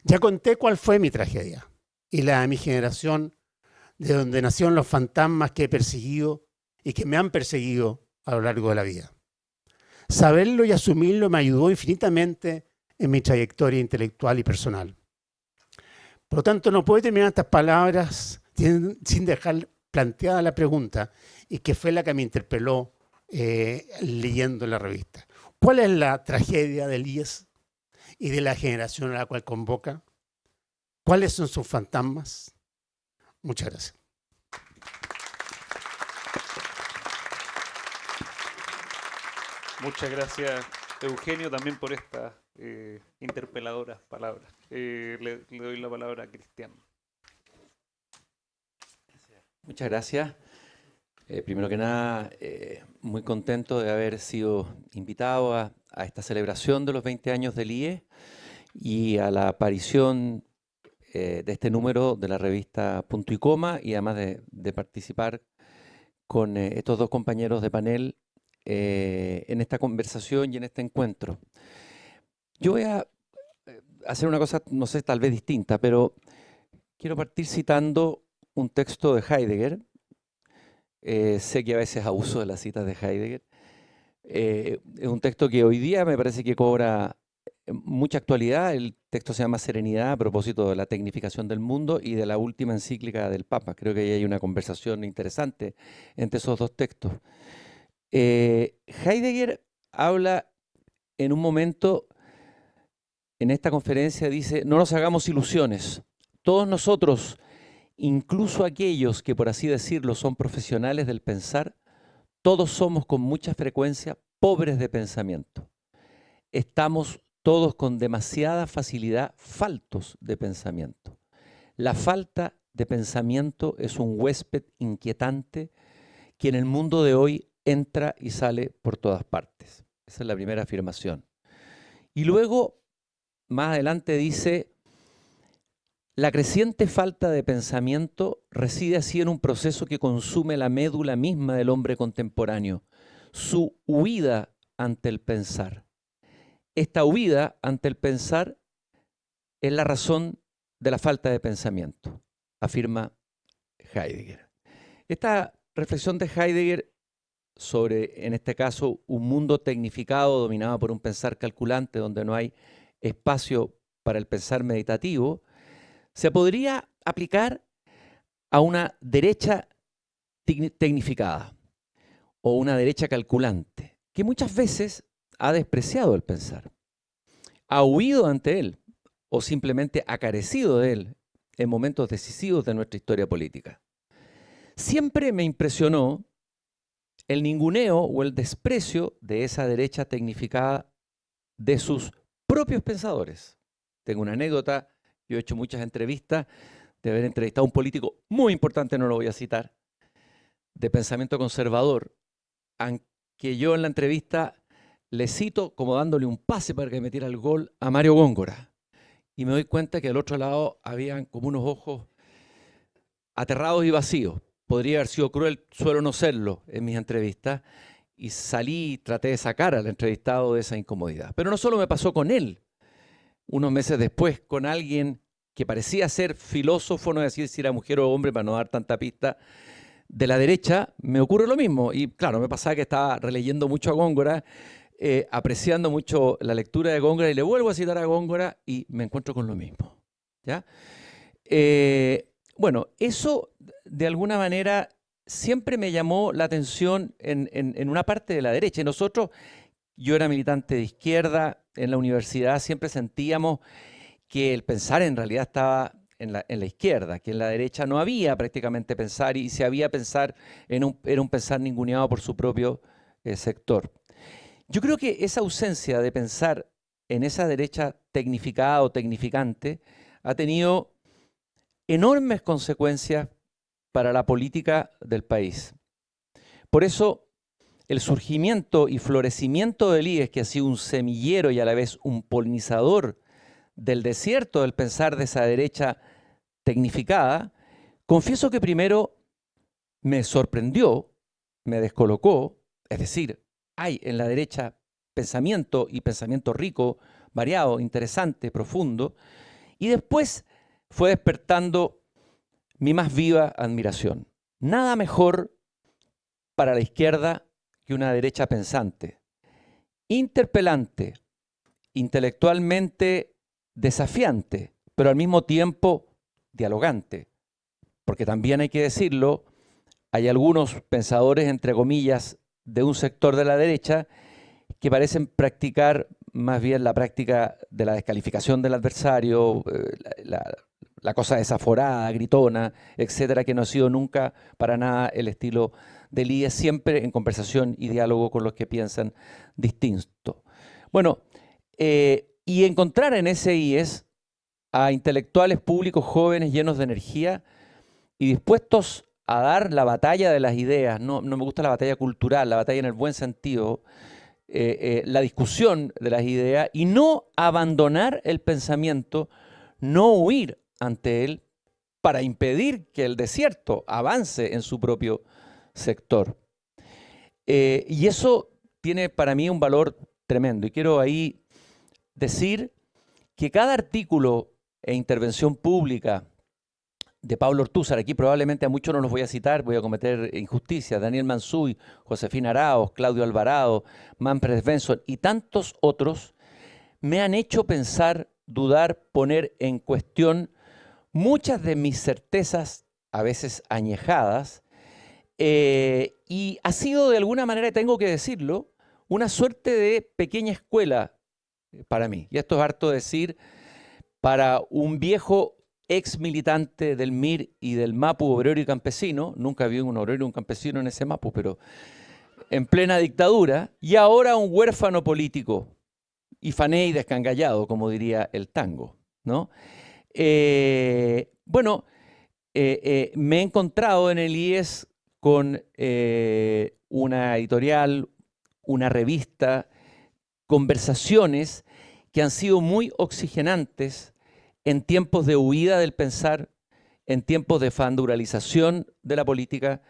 Ya conté cuál fue mi tragedia y la de mi generación, de donde nacieron los fantasmas que he perseguido y que me han perseguido a lo largo de la vida. Saberlo y asumirlo me ayudó infinitamente en mi trayectoria intelectual y personal. Por lo tanto, no puedo terminar estas palabras sin dejar planteada la pregunta, y que fue la que me interpeló leyendo la revista. ¿Cuál es la tragedia del IES y de la generación a la cual convoca? ¿Cuáles son sus fantasmas? Muchas gracias. Muchas gracias, Eugenio, también por estas interpeladoras palabras. Le doy la palabra a Cristian. Muchas gracias. Primero que nada, muy contento de haber sido invitado a esta celebración de los 20 años del IE y a la aparición de este número de la revista Punto y Coma, y además de participar con estos dos compañeros de panel en esta conversación y en este encuentro. Yo voy a hacer una cosa, no sé, tal vez distinta, pero quiero partir citando un texto de Heidegger. Sé que a veces abuso de las citas de Heidegger. Es un texto que hoy día me parece que cobra mucha actualidad. El texto se llama Serenidad, a propósito de la tecnificación del mundo y de la última encíclica del Papa. Creo que ahí hay una conversación interesante entre esos dos textos. Heidegger habla en un momento, en esta conferencia, dice: no nos hagamos ilusiones. Todos nosotros, incluso aquellos que, por así decirlo, son profesionales del pensar, todos somos con mucha frecuencia pobres de pensamiento. Estamos todos con demasiada facilidad faltos de pensamiento. La falta de pensamiento es un huésped inquietante que en el mundo de hoy entra y sale por todas partes. Esa es la primera afirmación. Y luego, más adelante dice: la creciente falta de pensamiento reside así en un proceso que consume la médula misma del hombre contemporáneo, su huida ante el pensar. Esta huida ante el pensar es la razón de la falta de pensamiento, afirma Heidegger. Esta reflexión de Heidegger sobre, en este caso, un mundo tecnificado dominado por un pensar calculante donde no hay espacio para el pensar meditativo, se podría aplicar a una derecha tecnificada o una derecha calculante, que muchas veces ha despreciado el pensar, ha huido ante él, o simplemente ha carecido de él en momentos decisivos de nuestra historia política. Siempre me impresionó el ninguneo o el desprecio de esa derecha tecnificada de sus propios pensadores. Tengo una anécdota, yo he hecho muchas entrevistas, de haber entrevistado a un político muy importante, no lo voy a citar, de pensamiento conservador, aunque yo en la entrevista le cito como dándole un pase para que metiera el gol a Mario Góngora. Y me doy cuenta que al otro lado habían como unos ojos aterrados y vacíos. Podría haber sido cruel, suelo no serlo en mis entrevistas, y salí y traté de sacar al entrevistado de esa incomodidad. Pero no solo me pasó con él, unos meses después con alguien que parecía ser filósofo, no decir si era mujer o hombre para no dar tanta pista, de la derecha, me ocurre lo mismo. Y claro, me pasaba que estaba releyendo mucho a Góngora, apreciando mucho la lectura de Góngora, y le vuelvo a citar a Góngora y me encuentro con lo mismo. ¿Ya? Bueno, eso de alguna manera siempre me llamó la atención en una parte de la derecha. Y nosotros, yo era militante de izquierda, en la universidad siempre sentíamos que el pensar en realidad estaba en la izquierda, que en la derecha no había prácticamente pensar, y si había pensar, era un pensar ninguneado por su propio sector. Yo creo que esa ausencia de pensar en esa derecha tecnificada o tecnificante ha tenido enormes consecuencias para la política del país. Por eso, el surgimiento y florecimiento del IES, que ha sido un semillero y a la vez un polinizador del desierto del pensar de esa derecha tecnificada, confieso que primero me sorprendió, me descolocó, es decir, hay en la derecha pensamiento, y pensamiento rico, variado, interesante, profundo, y después fue despertando mi más viva admiración. Nada mejor para la izquierda que una derecha pensante, interpelante, intelectualmente desafiante, pero al mismo tiempo dialogante, porque también hay que decirlo, hay algunos pensadores, entre comillas, de un sector de la derecha que parecen practicar más bien la práctica de la descalificación del adversario, la cosa desaforada, gritona, etcétera, que no ha sido nunca para nada el estilo del IES, siempre en conversación y diálogo con los que piensan distinto. Bueno, y encontrar en ese IES a intelectuales públicos jóvenes llenos de energía y dispuestos a dar la batalla de las ideas, no me gusta la batalla cultural, la batalla en el buen sentido, la discusión de las ideas, y no abandonar el pensamiento, no huir ante él para impedir que el desierto avance en su propio sector. Y eso tiene para mí un valor tremendo. Y quiero ahí decir que cada artículo e intervención pública de Pablo Ortúzar, aquí probablemente a muchos no los voy a citar, voy a cometer injusticias, Daniel Mansuy, Josefina Araos, Claudio Alvarado, Manfred Svensson y tantos otros, me han hecho pensar, dudar, poner en cuestión muchas de mis certezas, a veces añejadas, y ha sido de alguna manera, tengo que decirlo, una suerte de pequeña escuela para mí. Y esto es harto decir para un viejo ex militante del MIR y del MAPU, obrero y campesino, nunca vi un obrero y un campesino en ese MAPU, pero en plena dictadura, y ahora un huérfano político, y fané y descangallado, como diría el tango, ¿no? Bueno, me he encontrado en el IES con una editorial, una revista, conversaciones que han sido muy oxigenantes en tiempos de huida del pensar, en tiempos de fanduralización de la política,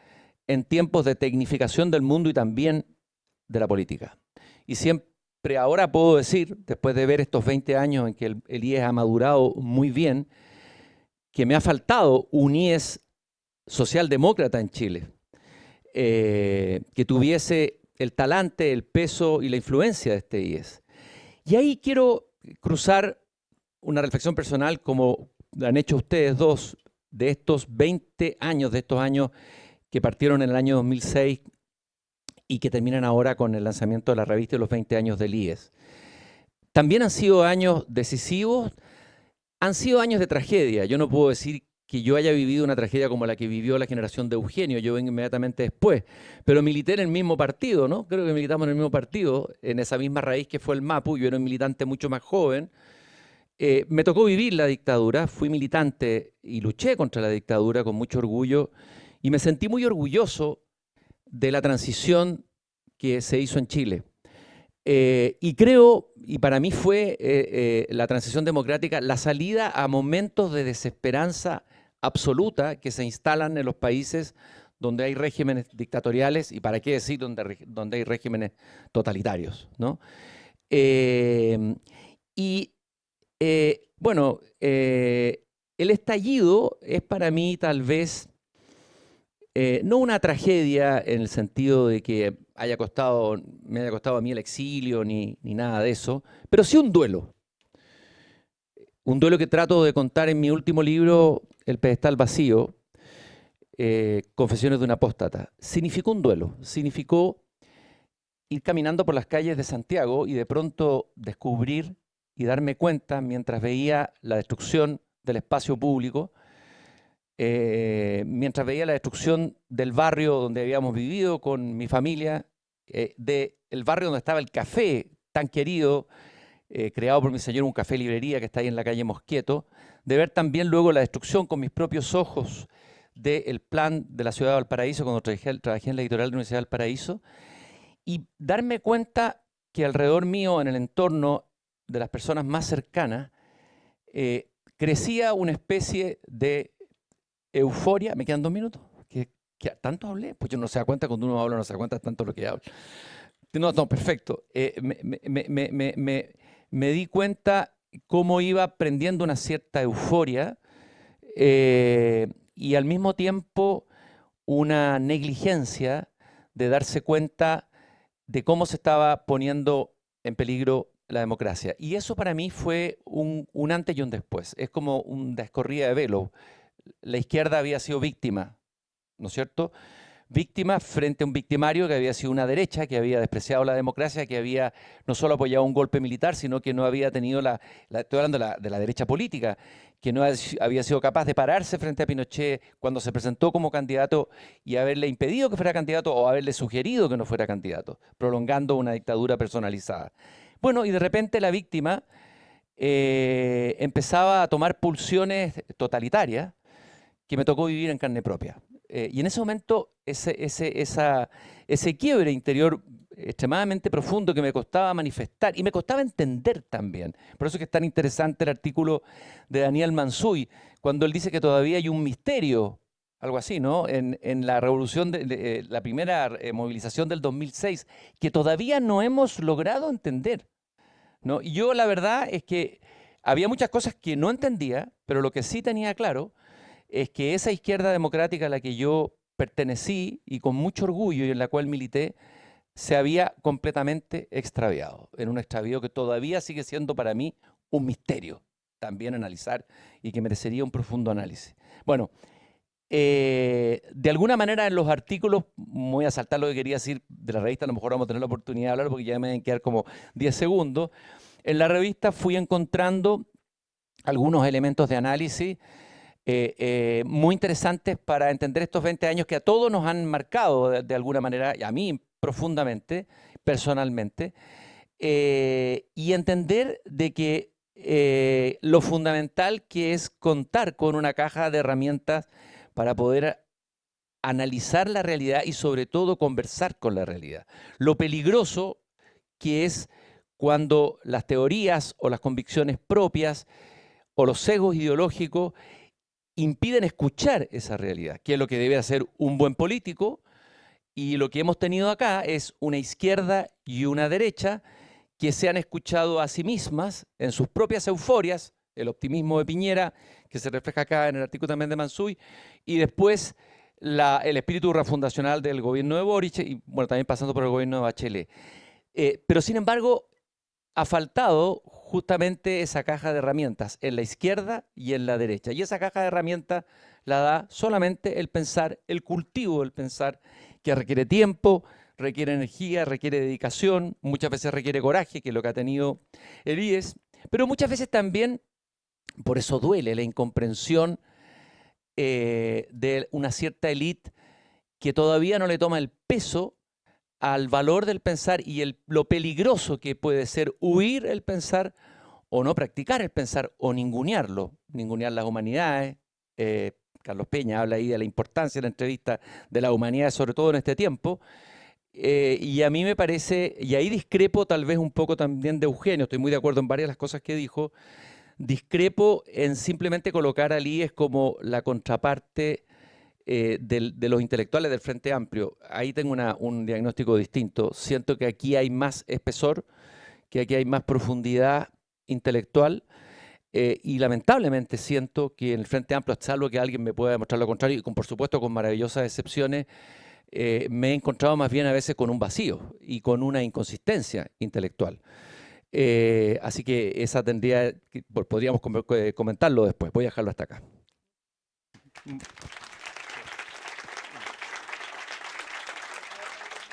en tiempos de tecnificación del mundo y también de la política. Y siempre ahora puedo decir, después de ver estos 20 años en que el IES ha madurado muy bien, que me ha faltado un IES socialdemócrata en Chile, que tuviese el talante, el peso y la influencia de este IES. Y ahí quiero cruzar una reflexión personal, como han hecho ustedes dos, de estos 20 años, de estos años que partieron en el año 2006 y que terminan ahora con el lanzamiento de la revista de los 20 años del IES. También han sido años decisivos han sido años de tragedia. Yo no puedo decir que yo haya vivido una tragedia como la que vivió la generación de Eugenio, yo vengo inmediatamente después, pero milité en el mismo partido, ¿no? Creo que militamos en el mismo partido, en esa misma raíz que fue el MAPU. Yo era un militante mucho más joven. Me tocó vivir la dictadura, fui militante y luché contra la dictadura con mucho orgullo y me sentí muy orgulloso de la transición que se hizo en Chile. Y creo, y para mí fue la transición democrática, la salida a momentos de desesperanza absoluta que se instalan en los países donde hay regímenes dictatoriales, y para qué decir donde hay regímenes totalitarios, ¿no? Bueno, el estallido es para mí tal vez no una tragedia en el sentido de que me haya costado a mí el exilio ni nada de eso, pero sí un duelo. Un duelo que trato de contar en mi último libro, El pedestal vacío, Confesiones de un apóstata. Significó un duelo, significó ir caminando por las calles de Santiago y de pronto descubrir y darme cuenta, mientras veía la destrucción del espacio público, mientras veía la destrucción del barrio donde habíamos vivido con mi familia, del barrio donde estaba el café tan querido, creado por mi señor, un café librería que está ahí en la calle Mosquieto, de ver también luego la destrucción con mis propios ojos del plan de la ciudad de Valparaíso, cuando trabajé en la editorial de la Universidad de Valparaíso, y darme cuenta que alrededor mío, en el entorno de las personas más cercanas, crecía una especie de euforia. ¿Me quedan 2 minutos? ¿Que tanto hablé? Pues yo no se da cuenta cuando uno habla, no se da cuenta tanto lo que habla. No, perfecto. Me di cuenta cómo iba prendiendo una cierta euforia y al mismo tiempo una negligencia de darse cuenta de cómo se estaba poniendo en peligro la democracia. Y eso para mí fue un antes y un después. Es como una descorrida de velo. La izquierda había sido víctima, ¿no es cierto? Víctima frente a un victimario que había sido una derecha, que había despreciado la democracia, que había no solo apoyado un golpe militar, sino que no había tenido estoy hablando de la derecha política, que no había sido capaz de pararse frente a Pinochet cuando se presentó como candidato y haberle impedido que fuera candidato o haberle sugerido que no fuera candidato, prolongando una dictadura personalizada. Bueno, y de repente la víctima empezaba a tomar pulsiones totalitarias que me tocó vivir en carne propia. Y en ese momento, ese quiebre interior extremadamente profundo que me costaba manifestar y me costaba entender también. Por eso es que es tan interesante el artículo de Daniel Mansuy, cuando él dice que todavía hay un misterio, algo así, ¿no? En la revolución, la primera movilización del 2006, que todavía no hemos logrado entender, ¿no? Y yo la verdad es que había muchas cosas que no entendía, pero lo que sí tenía claro es que esa izquierda democrática a la que yo pertenecí y con mucho orgullo y en la cual milité, se había completamente extraviado, en un extravío que todavía sigue siendo para mí un misterio también analizar y que merecería un profundo análisis. Bueno, de alguna manera en los artículos, voy a saltar lo que quería decir de la revista, a lo mejor vamos a tener la oportunidad de hablar porque ya me van a quedar como 10 segundos. En la revista fui encontrando algunos elementos de análisis muy interesantes para entender estos 20 años que a todos nos han marcado de alguna manera, y a mí profundamente, personalmente, y entender de que lo fundamental que es contar con una caja de herramientas para poder analizar la realidad y sobre todo conversar con la realidad. Lo peligroso que es cuando las teorías o las convicciones propias o los sesgos ideológicos impiden escuchar esa realidad, que es lo que debe hacer un buen político, y lo que hemos tenido acá es una izquierda y una derecha que se han escuchado a sí mismas en sus propias euforias, el optimismo de Piñera, que se refleja acá en el artículo también de Mansuy, y después el espíritu refundacional del gobierno de Boric, y bueno, también pasando por el gobierno de Bachelet. Pero sin embargo, ha faltado justamente esa caja de herramientas en la izquierda y en la derecha. Y esa caja de herramientas la da solamente el pensar, el cultivo del pensar, que requiere tiempo, requiere energía, requiere dedicación, muchas veces requiere coraje, que es lo que ha tenido el IES, pero muchas veces también Por eso duele la incomprensión de una cierta élite que todavía no le toma el peso al valor del pensar y lo peligroso que puede ser huir el pensar o no practicar el pensar o ningunearlo, ningunear las humanidades. Carlos Peña habla ahí de la importancia de la entrevista de las humanidades, sobre todo en este tiempo. Y a mí me parece, y ahí discrepo tal vez un poco también de Eugenio, estoy muy de acuerdo en varias de las cosas que dijo, discrepo en simplemente colocar al IES como la contraparte de los intelectuales del Frente Amplio. Ahí tengo un diagnóstico distinto. Siento que aquí hay más espesor, que aquí hay más profundidad intelectual, y lamentablemente siento que en el Frente Amplio, salvo que alguien me pueda demostrar lo contrario, y por supuesto con maravillosas excepciones, me he encontrado más bien a veces con un vacío y con una inconsistencia intelectual. Así que esa podríamos comentarlo después. Voy a dejarlo hasta acá.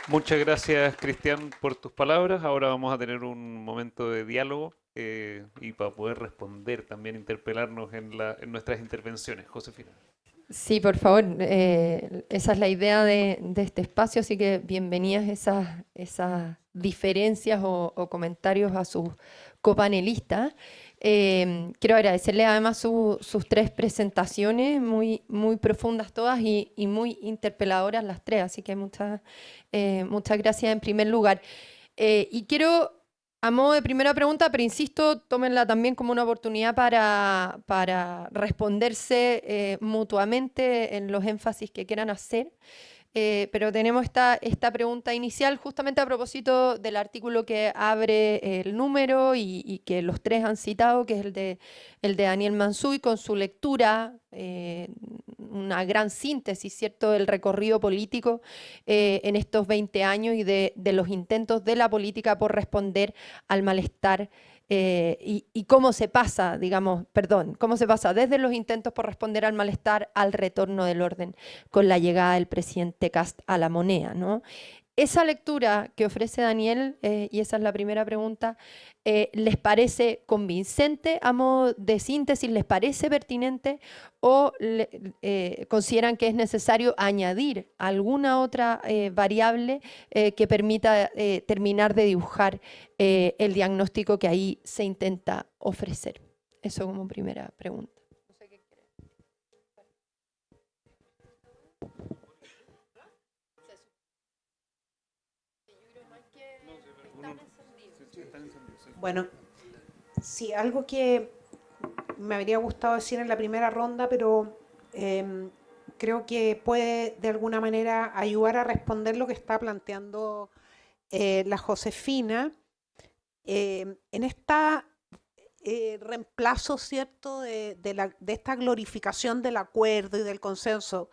Muchas gracias, Cristian, por tus palabras. Ahora vamos a tener un momento de diálogo y para poder responder, también interpelarnos en nuestras intervenciones. Josefina. Sí, por favor, esa es la idea de este espacio, así que bienvenidas esas diferencias o comentarios a sus copanelistas. Quiero agradecerle además sus tres presentaciones, muy profundas todas y muy interpeladoras las tres, así que muchas gracias en primer lugar. Y quiero, a modo de primera pregunta, pero insisto, tómenla también como una oportunidad para responderse mutuamente en los énfasis que quieran hacer. Pero tenemos esta pregunta inicial justamente a propósito del artículo que abre el número y que los tres han citado, que es el de Daniel Mansuy, con su lectura, una gran síntesis, ¿cierto?, del recorrido político en estos 20 años y de los intentos de la política por responder al malestar y cómo se pasa, cómo se pasa desde los intentos por responder al malestar al retorno del orden con la llegada del presidente Kast a la moneda, ¿no? Esa lectura que ofrece Daniel, y esa es la primera pregunta, ¿les parece convincente a modo de síntesis? ¿Les parece pertinente? ¿O consideran que es necesario añadir alguna otra variable que permita terminar de dibujar el diagnóstico que ahí se intenta ofrecer? Eso como primera pregunta. Bueno, sí, algo que me habría gustado decir en la primera ronda, pero creo que puede de alguna manera ayudar a responder lo que está planteando la Josefina. En esta reemplazo, ¿cierto?, de esta glorificación del acuerdo y del consenso,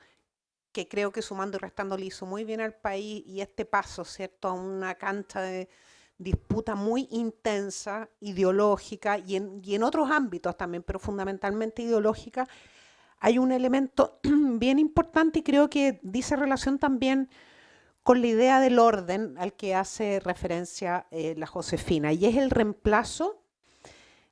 que creo que sumando y restando le hizo muy bien al país, y este paso, ¿cierto?, a una cancha de disputa muy intensa, ideológica, y en otros ámbitos también, pero fundamentalmente ideológica, hay un elemento bien importante y creo que dice relación también con la idea del orden al que hace referencia la Josefina, y es el reemplazo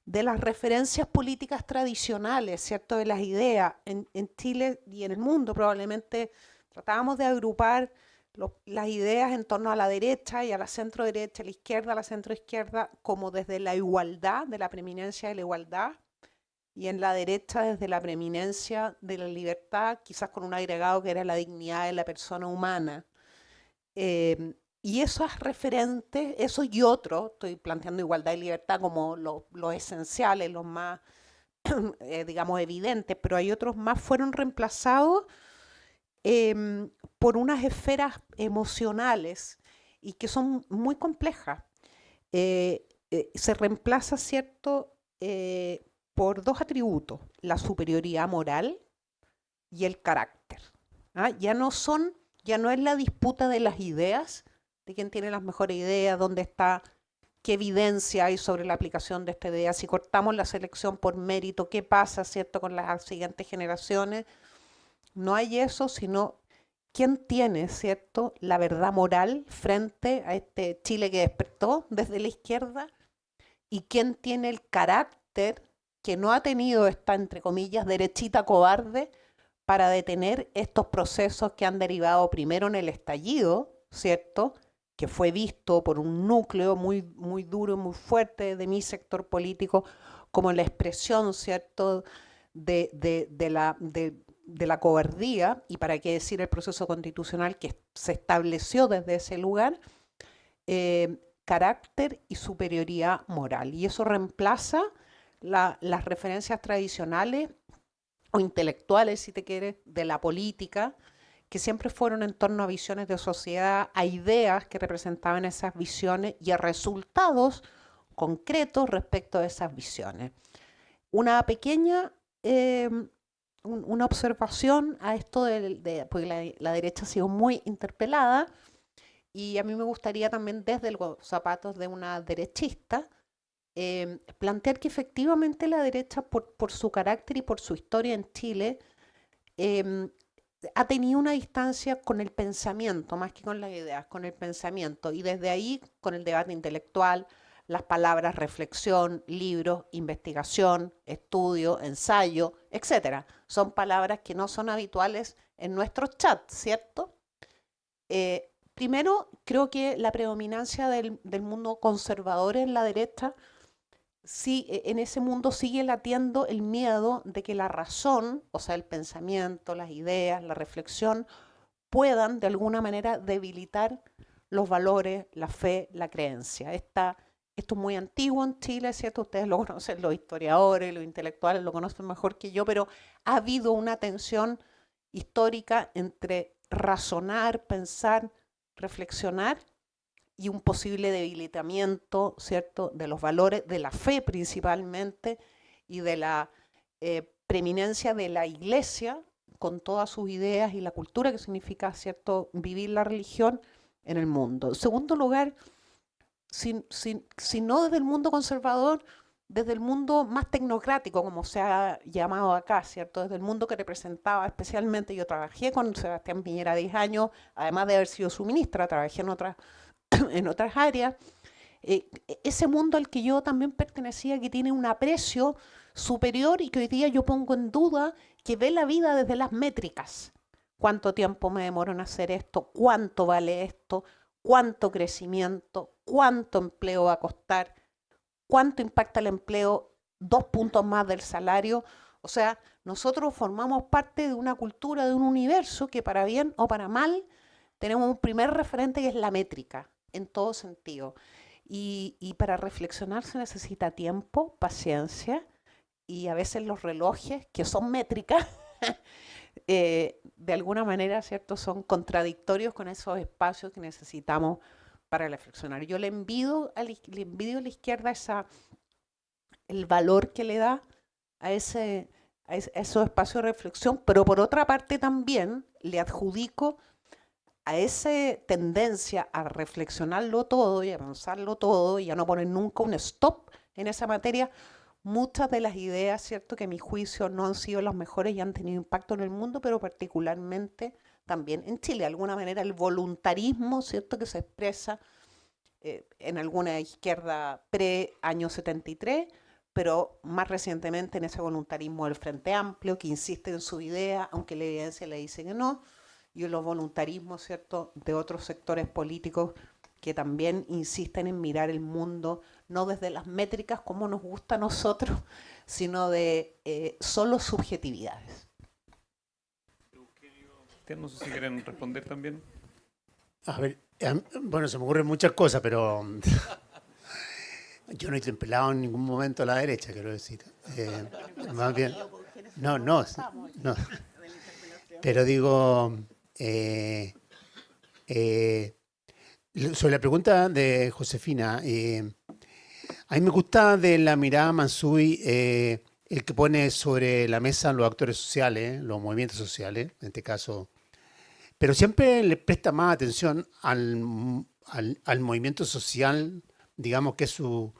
de las referencias políticas tradicionales, ¿cierto?, de las ideas. En Chile y en el mundo probablemente tratábamos de agrupar las ideas en torno a la derecha y a la centro derecha, a la izquierda, a la centro izquierda, como desde la igualdad, de la preeminencia de la igualdad, y en la derecha desde la preeminencia de la libertad, quizás con un agregado que era la dignidad de la persona humana. Y esos referentes, eso y otro, estoy planteando igualdad y libertad como los esenciales, los más, digamos, evidentes, pero hay otros más, fueron reemplazados por unas esferas emocionales y que son muy complejas. Se reemplaza, ¿cierto?, por dos atributos, la superioridad moral y el carácter. ¿Ah? Ya no es la disputa de las ideas, de quién tiene las mejores ideas, dónde está, qué evidencia hay sobre la aplicación de esta idea, si cortamos la selección por mérito, qué pasa, ¿cierto?, con las siguientes generaciones. No hay eso, sino quién tiene, ¿cierto?, la verdad moral frente a este Chile que despertó desde la izquierda, y quién tiene el carácter que no ha tenido esta, entre comillas, derechita cobarde para detener estos procesos que han derivado primero en el estallido, ¿cierto?, que fue visto por un núcleo muy, muy duro, muy fuerte de mi sector político, como la expresión, ¿cierto?, de la cobardía, y para qué decir el proceso constitucional que se estableció desde ese lugar, carácter y superioridad moral. Y eso reemplaza las referencias tradicionales o intelectuales, si te quieres, de la política, que siempre fueron en torno a visiones de sociedad, a ideas que representaban esas visiones y a resultados concretos respecto de esas visiones. Una pequeña una observación a esto porque la derecha ha sido muy interpelada, y a mí me gustaría también, desde los zapatos de una derechista, plantear que efectivamente la derecha, por su carácter y por su historia en Chile, ha tenido una distancia con el pensamiento, más que con las ideas, con el pensamiento, y desde ahí con el debate intelectual, las palabras reflexión, libros, investigación, estudio, ensayo, etcétera. Son palabras que no son habituales en nuestros chats, ¿cierto? Primero, creo que la predominancia del mundo conservador en la derecha, sí, en ese mundo sigue latiendo el miedo de que la razón, o sea, el pensamiento, las ideas, la reflexión, puedan de alguna manera debilitar los valores, la fe, la creencia. Esto es muy antiguo en Chile, ¿cierto? Ustedes lo conocen, los historiadores, los intelectuales lo conocen mejor que yo, pero ha habido una tensión histórica entre razonar, pensar, reflexionar, y un posible debilitamiento, ¿cierto?, de los valores, de la fe principalmente, y de la preeminencia de la Iglesia con todas sus ideas y la cultura que significa, ¿cierto?, vivir la religión en el mundo. En segundo lugar, si no desde el mundo conservador, desde el mundo más tecnocrático, como se ha llamado acá, ¿cierto?, desde el mundo que representaba especialmente, yo trabajé con Sebastián Piñera 10 años, además de haber sido su ministra, trabajé en otras áreas, ese mundo al que yo también pertenecía, que tiene un aprecio superior y que hoy día yo pongo en duda, que ve la vida desde las métricas. ¿Cuánto tiempo me demoro en hacer esto? ¿Cuánto vale esto? ¿Cuánto crecimiento? ¿Cuánto empleo va a costar? ¿Cuánto impacta el empleo? 2 puntos más del salario. O sea, nosotros formamos parte de una cultura, de un universo que, para bien o para mal, tenemos un primer referente que es la métrica, en todo sentido. Y para reflexionar se necesita tiempo, paciencia, y a veces los relojes, que son métricas, de alguna manera, ¿cierto?, son contradictorios con esos espacios que necesitamos para reflexionar. Yo le envidio a la izquierda el valor que le da a esos espacios de reflexión, pero por otra parte también le adjudico a esa tendencia a reflexionarlo todo y a pensarlo todo y a no poner nunca un stop en esa materia, muchas de las ideas, ¿cierto?, que a mi juicio no han sido las mejores y han tenido impacto en el mundo, pero particularmente también en Chile. De alguna manera el voluntarismo, ¿cierto?, que se expresa en alguna izquierda pre-año 73, pero más recientemente en ese voluntarismo del Frente Amplio, que insiste en su idea, aunque la evidencia le dice que no, y en los voluntarismos, ¿cierto?, de otros sectores políticos que también insisten en mirar el mundo no desde las métricas como nos gusta a nosotros, sino de solo subjetividades. No sé si quieren responder también. A ver, bueno, se me ocurren muchas cosas, pero yo no he interpelado en ningún momento a la derecha, quiero decir. Más bien, no. Pero digo, sobre la pregunta de Josefina, a mí me gusta de la mirada Mansuy el que pone sobre la mesa los actores sociales, los movimientos sociales, en este caso, pero siempre le presta más atención al movimiento social, digamos, que es su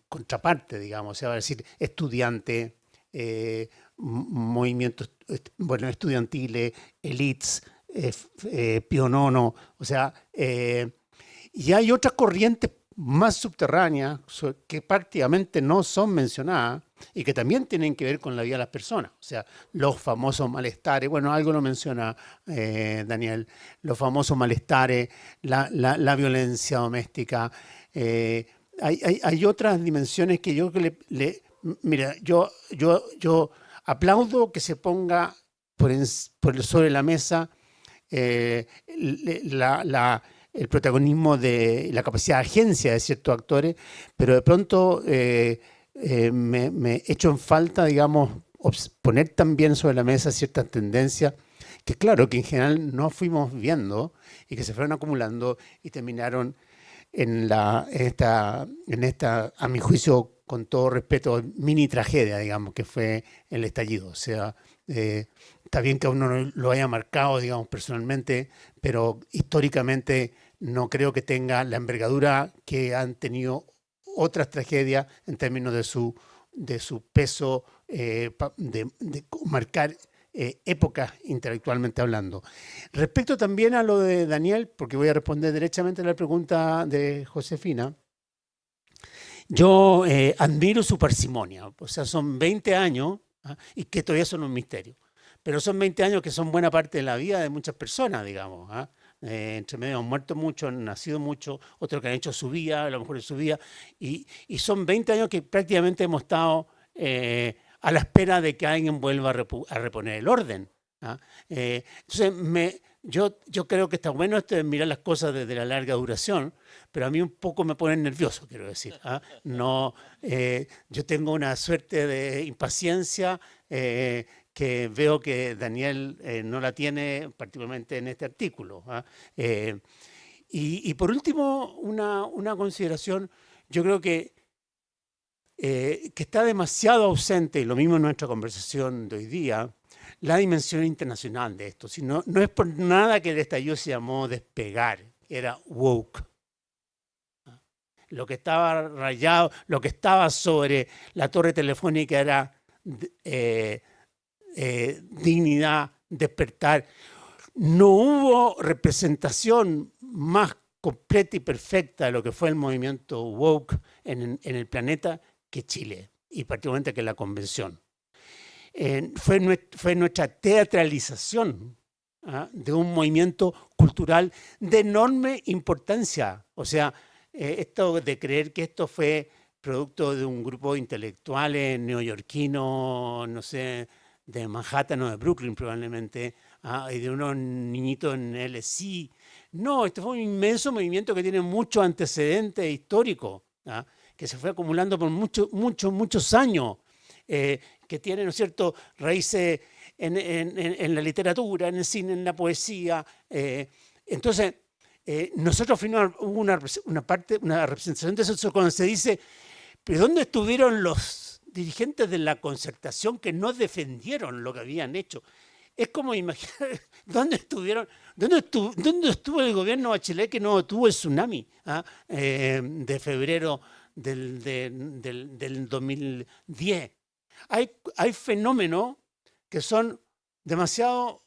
contraparte, digamos, o sea, va a decir estudiante, movimientos estudiantiles, elites, Pío IX, o sea, y hay otras corrientes más subterráneas que prácticamente no son mencionadas y que también tienen que ver con la vida de las personas. O sea, los famosos malestares, bueno, algo lo menciona Daniel, los famosos malestares, la violencia doméstica. Hay otras dimensiones que yo mira, yo aplaudo que se ponga sobre la mesa el protagonismo de la capacidad de agencia de ciertos actores, pero de pronto me echo en falta, digamos, poner también sobre la mesa ciertas tendencias que, claro, que en general no fuimos viendo y que se fueron acumulando y terminaron en esta, a mi juicio, con todo respeto, mini tragedia, digamos, que fue el estallido. O sea, está bien que a uno lo haya marcado, digamos, personalmente, pero históricamente no creo que tenga la envergadura que han tenido otras tragedias en términos de su peso, de marcar épocas intelectualmente hablando. Respecto también a lo de Daniel, porque voy a responder derechamente a la pregunta de Josefina, yo admiro su parsimonia. O sea, son 20 años, y que todavía son un misterio, pero son 20 años que son buena parte de la vida de muchas personas, digamos. Entre medio han muerto muchos, han nacido muchos, otros que han hecho su vida, a lo mejor en su vida, y son 20 años que prácticamente hemos estado a la espera de que alguien vuelva a reponer el orden. Entonces, yo creo que está bueno esto de mirar las cosas desde la larga duración, pero a mí un poco me pone nervioso, quiero decir. No, yo tengo una suerte de impaciencia que veo que Daniel no la tiene, particularmente en este artículo. Y por último, una consideración, yo creo que está demasiado ausente, y lo mismo en nuestra conversación de hoy día, la dimensión internacional de esto. No es por nada que el estallido se llamó despegar, era woke. Lo que estaba rayado, lo que estaba sobre la torre telefónica era dignidad, despertar. No hubo representación más completa y perfecta de lo que fue el movimiento woke en el planeta que Chile, y particularmente que la convención. Fue nuestra teatralización de un movimiento cultural de enorme importancia. O sea, esto de creer que esto fue producto de un grupo de intelectuales neoyorquinos, no sé, de Manhattan o de Brooklyn probablemente, y de unos niñitos en LSI. No, esto fue un inmenso movimiento que tiene muchos antecedentes históricos, que se fue acumulando por muchos años, que tiene, ¿no es cierto?, raíces en la literatura, en el cine, en la poesía. Entonces, nosotros hubo una representación de eso cuando se dice, ¿pero dónde estuvieron los dirigentes de la Concertación que no defendieron lo que habían hecho? Es como imaginar, ¿dónde estuvo el gobierno Bachelet que no tuvo el tsunami de febrero del 2010? Hay fenómenos que son demasiado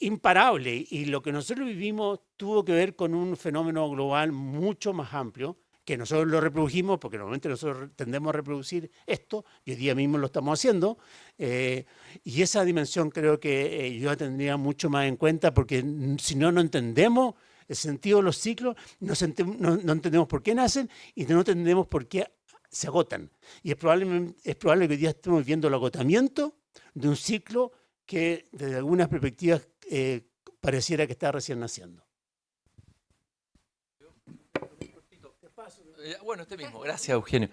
imparables, y lo que nosotros vivimos tuvo que ver con un fenómeno global mucho más amplio, que nosotros lo reprodujimos, porque normalmente nosotros tendemos a reproducir esto, y hoy día mismo lo estamos haciendo, y esa dimensión creo que yo la tendría mucho más en cuenta, porque si no entendemos el sentido de los ciclos, no entendemos por qué nacen y no entendemos por qué se agotan. Y es probable que hoy día estemos viendo el agotamiento de un ciclo que desde algunas perspectivas pareciera que está recién naciendo. Bueno, este mismo. Gracias, Eugenio.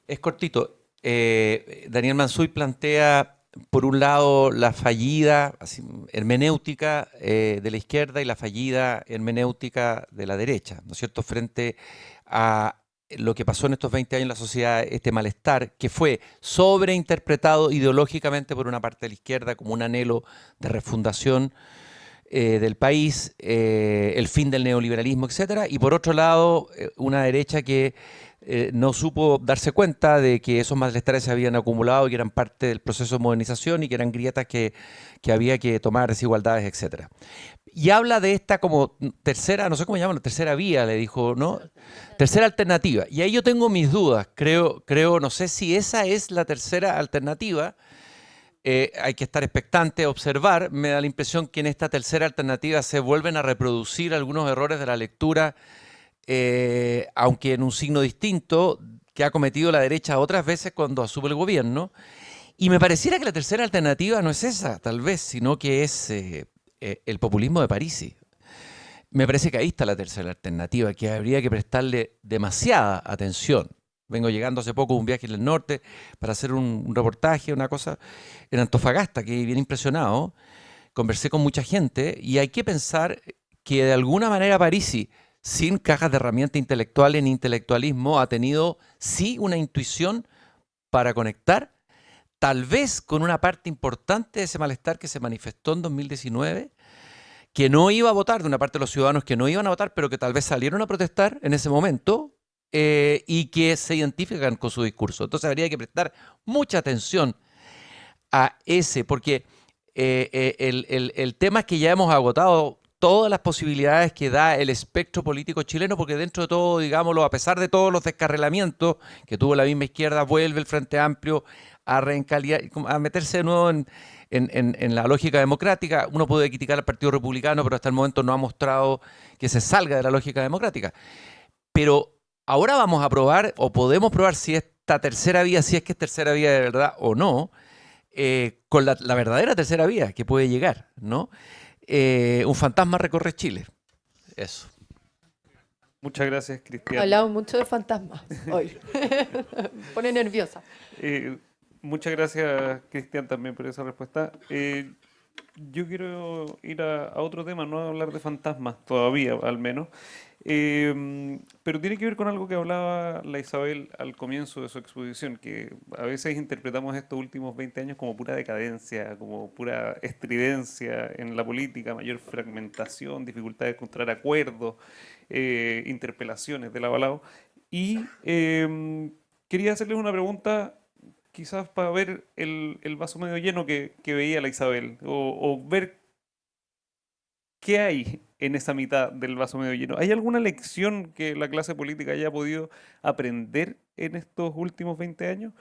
Es cortito. Daniel Mansuy plantea, por un lado, la fallida hermenéutica de la izquierda y la fallida hermenéutica de la derecha, ¿no es cierto?, frente a lo que pasó en estos 20 años en la sociedad, este malestar que fue sobreinterpretado ideológicamente por una parte de la izquierda como un anhelo de refundación del país, el fin del neoliberalismo, etcétera, y por otro lado, una derecha que no supo darse cuenta de que esos malestares se habían acumulado y que eran parte del proceso de modernización y que eran grietas que había que tomar, desigualdades, etcétera. y habla de esta como tercera, no sé cómo llaman, tercera vía, le dijo, ¿no? Tercera alternativa. Y ahí yo tengo mis dudas. Creo, no sé si esa es la tercera alternativa. Hay que estar expectante, observar. Me da la impresión que en esta tercera alternativa se vuelven a reproducir algunos errores de la lectura, aunque en un signo distinto, que ha cometido la derecha otras veces cuando asume el gobierno. Y me pareciera que la tercera alternativa no es esa, tal vez, sino que es el populismo de Parisi. Me parece que ahí está la tercera alternativa, que habría que prestarle demasiada atención. Vengo llegando hace poco de un viaje en el norte para hacer un reportaje, una cosa, en Antofagasta, que viene impresionado. Conversé con mucha gente y hay que pensar que de alguna manera Parisi, sin cajas de herramientas intelectuales ni intelectualismo, ha tenido sí una intuición para conectar, tal vez con una parte importante de ese malestar que se manifestó en 2019, que no iba a votar, de una parte de los ciudadanos que no iban a votar, pero que tal vez salieron a protestar en ese momento, y que se identifican con su discurso. Entonces habría que prestar mucha atención a ese, porque el tema es que ya hemos agotado todas las posibilidades que da el espectro político chileno, porque dentro de todo, digámoslo, a pesar de todos los descarrilamientos que tuvo la misma izquierda, vuelve el Frente Amplio a meterse de nuevo en la lógica democrática. Uno puede criticar al Partido Republicano, pero hasta el momento no ha mostrado que se salga de la lógica democrática. Pero ahora vamos a probar, o podemos probar si esta tercera vía, si es que es tercera vía de verdad o no, con la verdadera tercera vía que puede llegar, ¿no? Un fantasma recorre Chile. Eso. Muchas gracias, Cristian. Hablamos mucho de fantasmas hoy. Pone nerviosa. Muchas gracias, Cristian, también por esa respuesta. Yo quiero ir a otro tema, no a hablar de fantasmas todavía, al menos. Pero tiene que ver con algo que hablaba la Isabel al comienzo de su exposición, que a veces interpretamos estos últimos 20 años como pura decadencia, como pura estridencia en la política, mayor fragmentación, dificultad de encontrar acuerdos, interpelaciones del avalado. Y quería hacerles una pregunta, quizás para ver el vaso medio lleno que veía la Isabel, o ver qué hay en esa mitad del vaso medio lleno. ¿Hay alguna lección que la clase política haya podido aprender en estos últimos 20 años?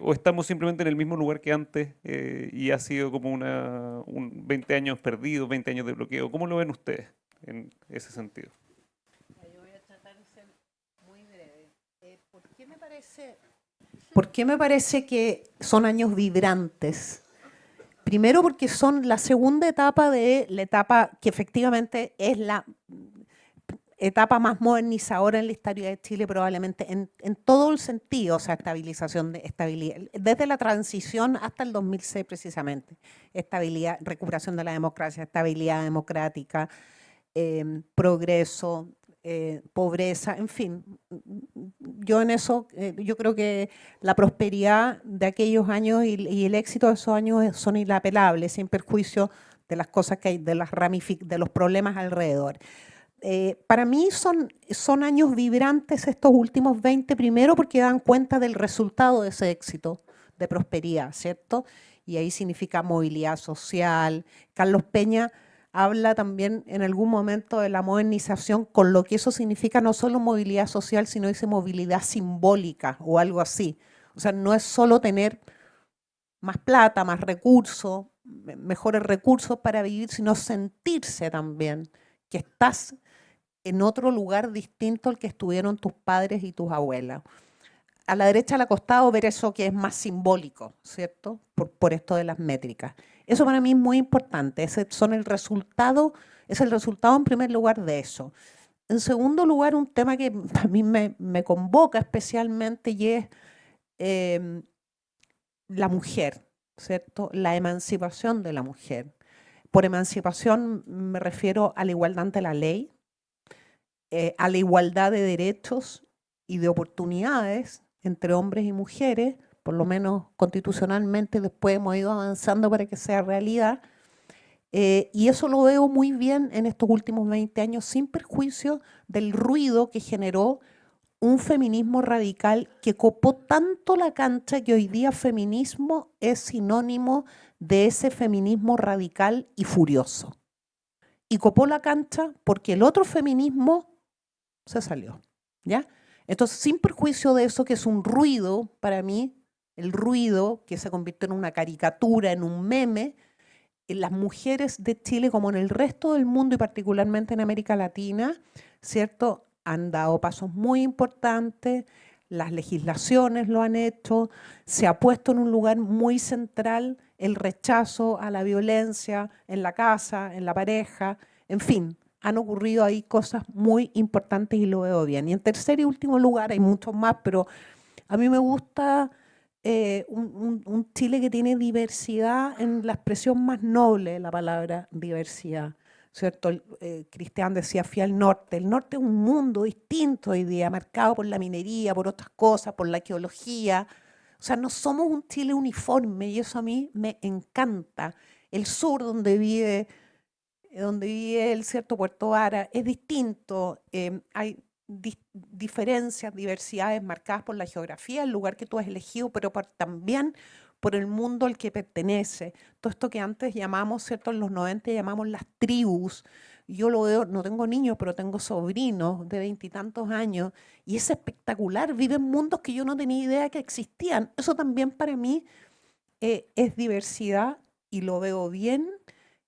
¿O estamos simplemente en el mismo lugar que antes y ha sido como 20 años perdidos, 20 años de bloqueo? ¿Cómo lo ven ustedes en ese sentido? Yo voy a tratar de ser muy breve. ¿Por qué me parece que son años vibrantes? Primero porque son la segunda etapa de la etapa que efectivamente es la etapa más modernizadora en la historia de Chile, probablemente en todo el sentido, o sea, estabilidad, desde la transición hasta el 2006 precisamente, estabilidad, recuperación de la democracia, estabilidad democrática, progreso, pobreza, en fin. Yo en eso, yo creo que la prosperidad de aquellos años y el éxito de esos años son inapelables, sin perjuicio de las cosas que hay, de los problemas alrededor. Para mí son años vibrantes estos últimos 20, primero porque dan cuenta del resultado de ese éxito de prosperidad, ¿cierto? Y ahí significa movilidad social. Carlos Peña habla también en algún momento de la modernización, con lo que eso significa no solo movilidad social, sino dice movilidad simbólica o algo así. O sea, no es solo tener más plata, más recursos, mejores recursos para vivir, sino sentirse también que estás en otro lugar distinto al que estuvieron tus padres y tus abuelas. A la derecha le ha costado ver eso que es más simbólico, ¿cierto? Por esto de las métricas. Eso para mí es muy importante. Es el resultado en primer lugar de eso. En segundo lugar, un tema que a mí me convoca especialmente y es la mujer, ¿cierto? La emancipación de la mujer. Por emancipación me refiero a la igualdad ante la ley, a la igualdad de derechos y de oportunidades entre hombres y mujeres, por lo menos constitucionalmente, después hemos ido avanzando para que sea realidad, y eso lo veo muy bien en estos últimos 20 años, sin perjuicio del ruido que generó un feminismo radical que copó tanto la cancha que hoy día feminismo es sinónimo de ese feminismo radical y furioso. y copó la cancha porque el otro feminismo se salió, ¿ya? Entonces, sin perjuicio de eso, que es un ruido para mí, el ruido que se convirtió en una caricatura, en un meme, en las mujeres de Chile, como en el resto del mundo y particularmente en América Latina, ¿cierto? Han dado pasos muy importantes, las legislaciones lo han hecho, se ha puesto en un lugar muy central el rechazo a la violencia en la casa, en la pareja, en fin, han ocurrido ahí cosas muy importantes y lo veo bien. Y en tercer y último lugar, hay muchos más, pero a mí me gusta un Chile que tiene diversidad en la expresión más noble de la palabra diversidad, ¿cierto? Cristian decía, fui al norte. El norte es un mundo distinto hoy día, marcado por la minería, por otras cosas, por la arqueología. O sea, no somos un Chile uniforme y eso a mí me encanta. El sur, donde vive el cierto Puerto Vara, es distinto. Hay diferencias, diversidades marcadas por la geografía, el lugar que tú has elegido, pero también por el mundo al que pertenece. Todo esto que antes llamamos, ¿cierto? En los 90 llamamos las tribus. Yo lo veo, no tengo niños, pero tengo sobrinos de 20 y tantos años, y es espectacular, viven mundos que yo no tenía idea que existían. Eso también para mí es diversidad y lo veo bien.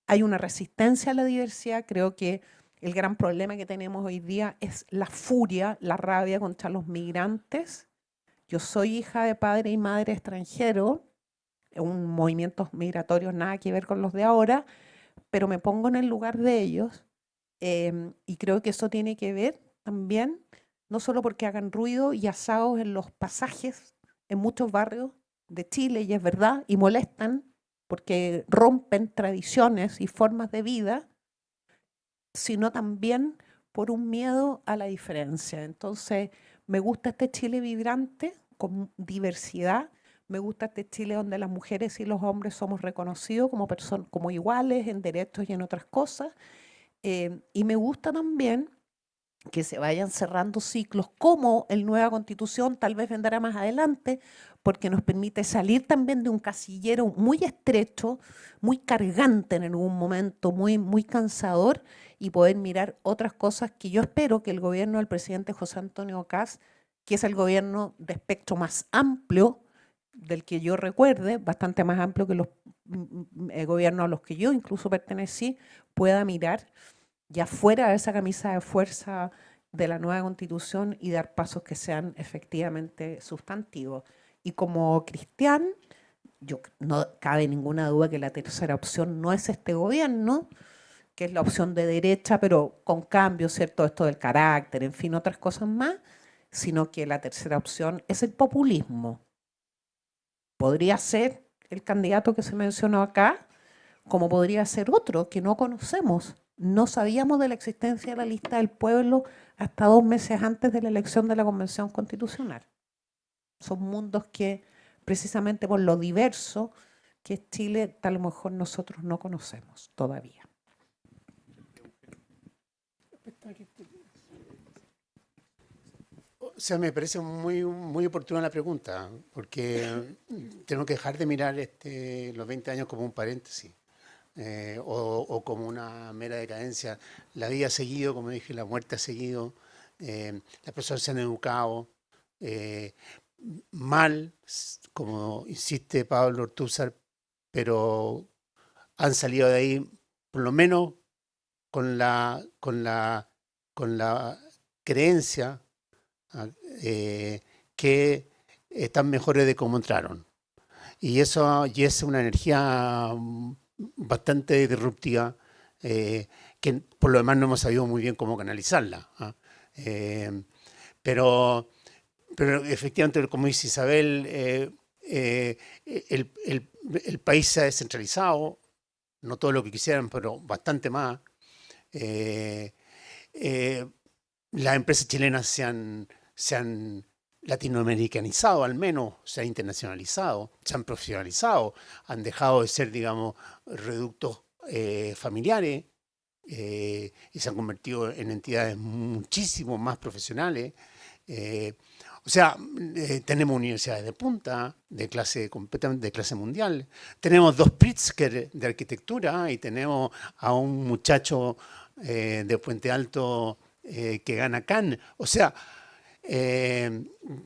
Hay una resistencia a la diversidad, creo que el gran problema que tenemos hoy día es la furia, la rabia contra los migrantes. Yo soy hija de padre y madre extranjero, un movimientos migratorios nada que ver con los de ahora, pero me pongo en el lugar de ellos y creo que eso tiene que ver también, no solo porque hagan ruido y asados en los pasajes en muchos barrios de Chile, y es verdad, y molestan porque rompen tradiciones y formas de vida, sino también por un miedo a la diferencia. Entonces, me gusta este Chile vibrante, con diversidad, me gusta este Chile donde las mujeres y los hombres somos reconocidos como personas, como iguales en derechos y en otras cosas, y me gusta también que se vayan cerrando ciclos, como el nueva constitución tal vez vendrá más adelante, porque nos permite salir también de un casillero muy estrecho, muy cargante en algún momento, muy, muy cansador, y poder mirar otras cosas que yo espero que el gobierno del presidente José Antonio Kast, que es el gobierno de espectro más amplio del que yo recuerde, bastante más amplio que los gobiernos a los que yo incluso pertenecí, pueda mirar ya fuera de esa camisa de fuerza de la nueva constitución y dar pasos que sean efectivamente sustantivos. Y como cristian, no cabe ninguna duda que la tercera opción no es este gobierno, que es la opción de derecha, pero con cambios, ¿cierto? Esto del carácter, en fin, otras cosas más, sino que la tercera opción es el populismo. Podría ser el candidato que se mencionó acá, como podría ser otro que no conocemos. No sabíamos de la existencia de la lista del pueblo hasta 2 meses antes de la elección de la Convención Constitucional. Son mundos que, precisamente por lo diverso que es Chile, tal lo mejor nosotros no conocemos todavía. O sea, me parece muy, muy oportuna la pregunta, porque tenemos que dejar de mirar los 20 años como un paréntesis. O como una mera decadencia. La vida ha seguido, como dije, la muerte ha seguido, las personas se han educado mal, como insiste Pablo Ortúzar, pero han salido de ahí, por lo menos con la creencia que están mejores de cómo entraron. Y eso es una energía bastante disruptiva, que por lo demás no hemos sabido muy bien cómo canalizarla. Pero efectivamente, como dice Isabel, el país se ha descentralizado, no todo lo que quisieran, pero bastante más. Las empresas chilenas se han latinoamericanizado, al menos, se han internacionalizado, se han profesionalizado, han dejado de ser, digamos, reductos familiares y se han convertido en entidades muchísimo más profesionales. O sea, tenemos universidades de punta, completamente de clase mundial. Tenemos 2 Pritzker de arquitectura y tenemos a un muchacho de Puente Alto que gana Cannes. O sea,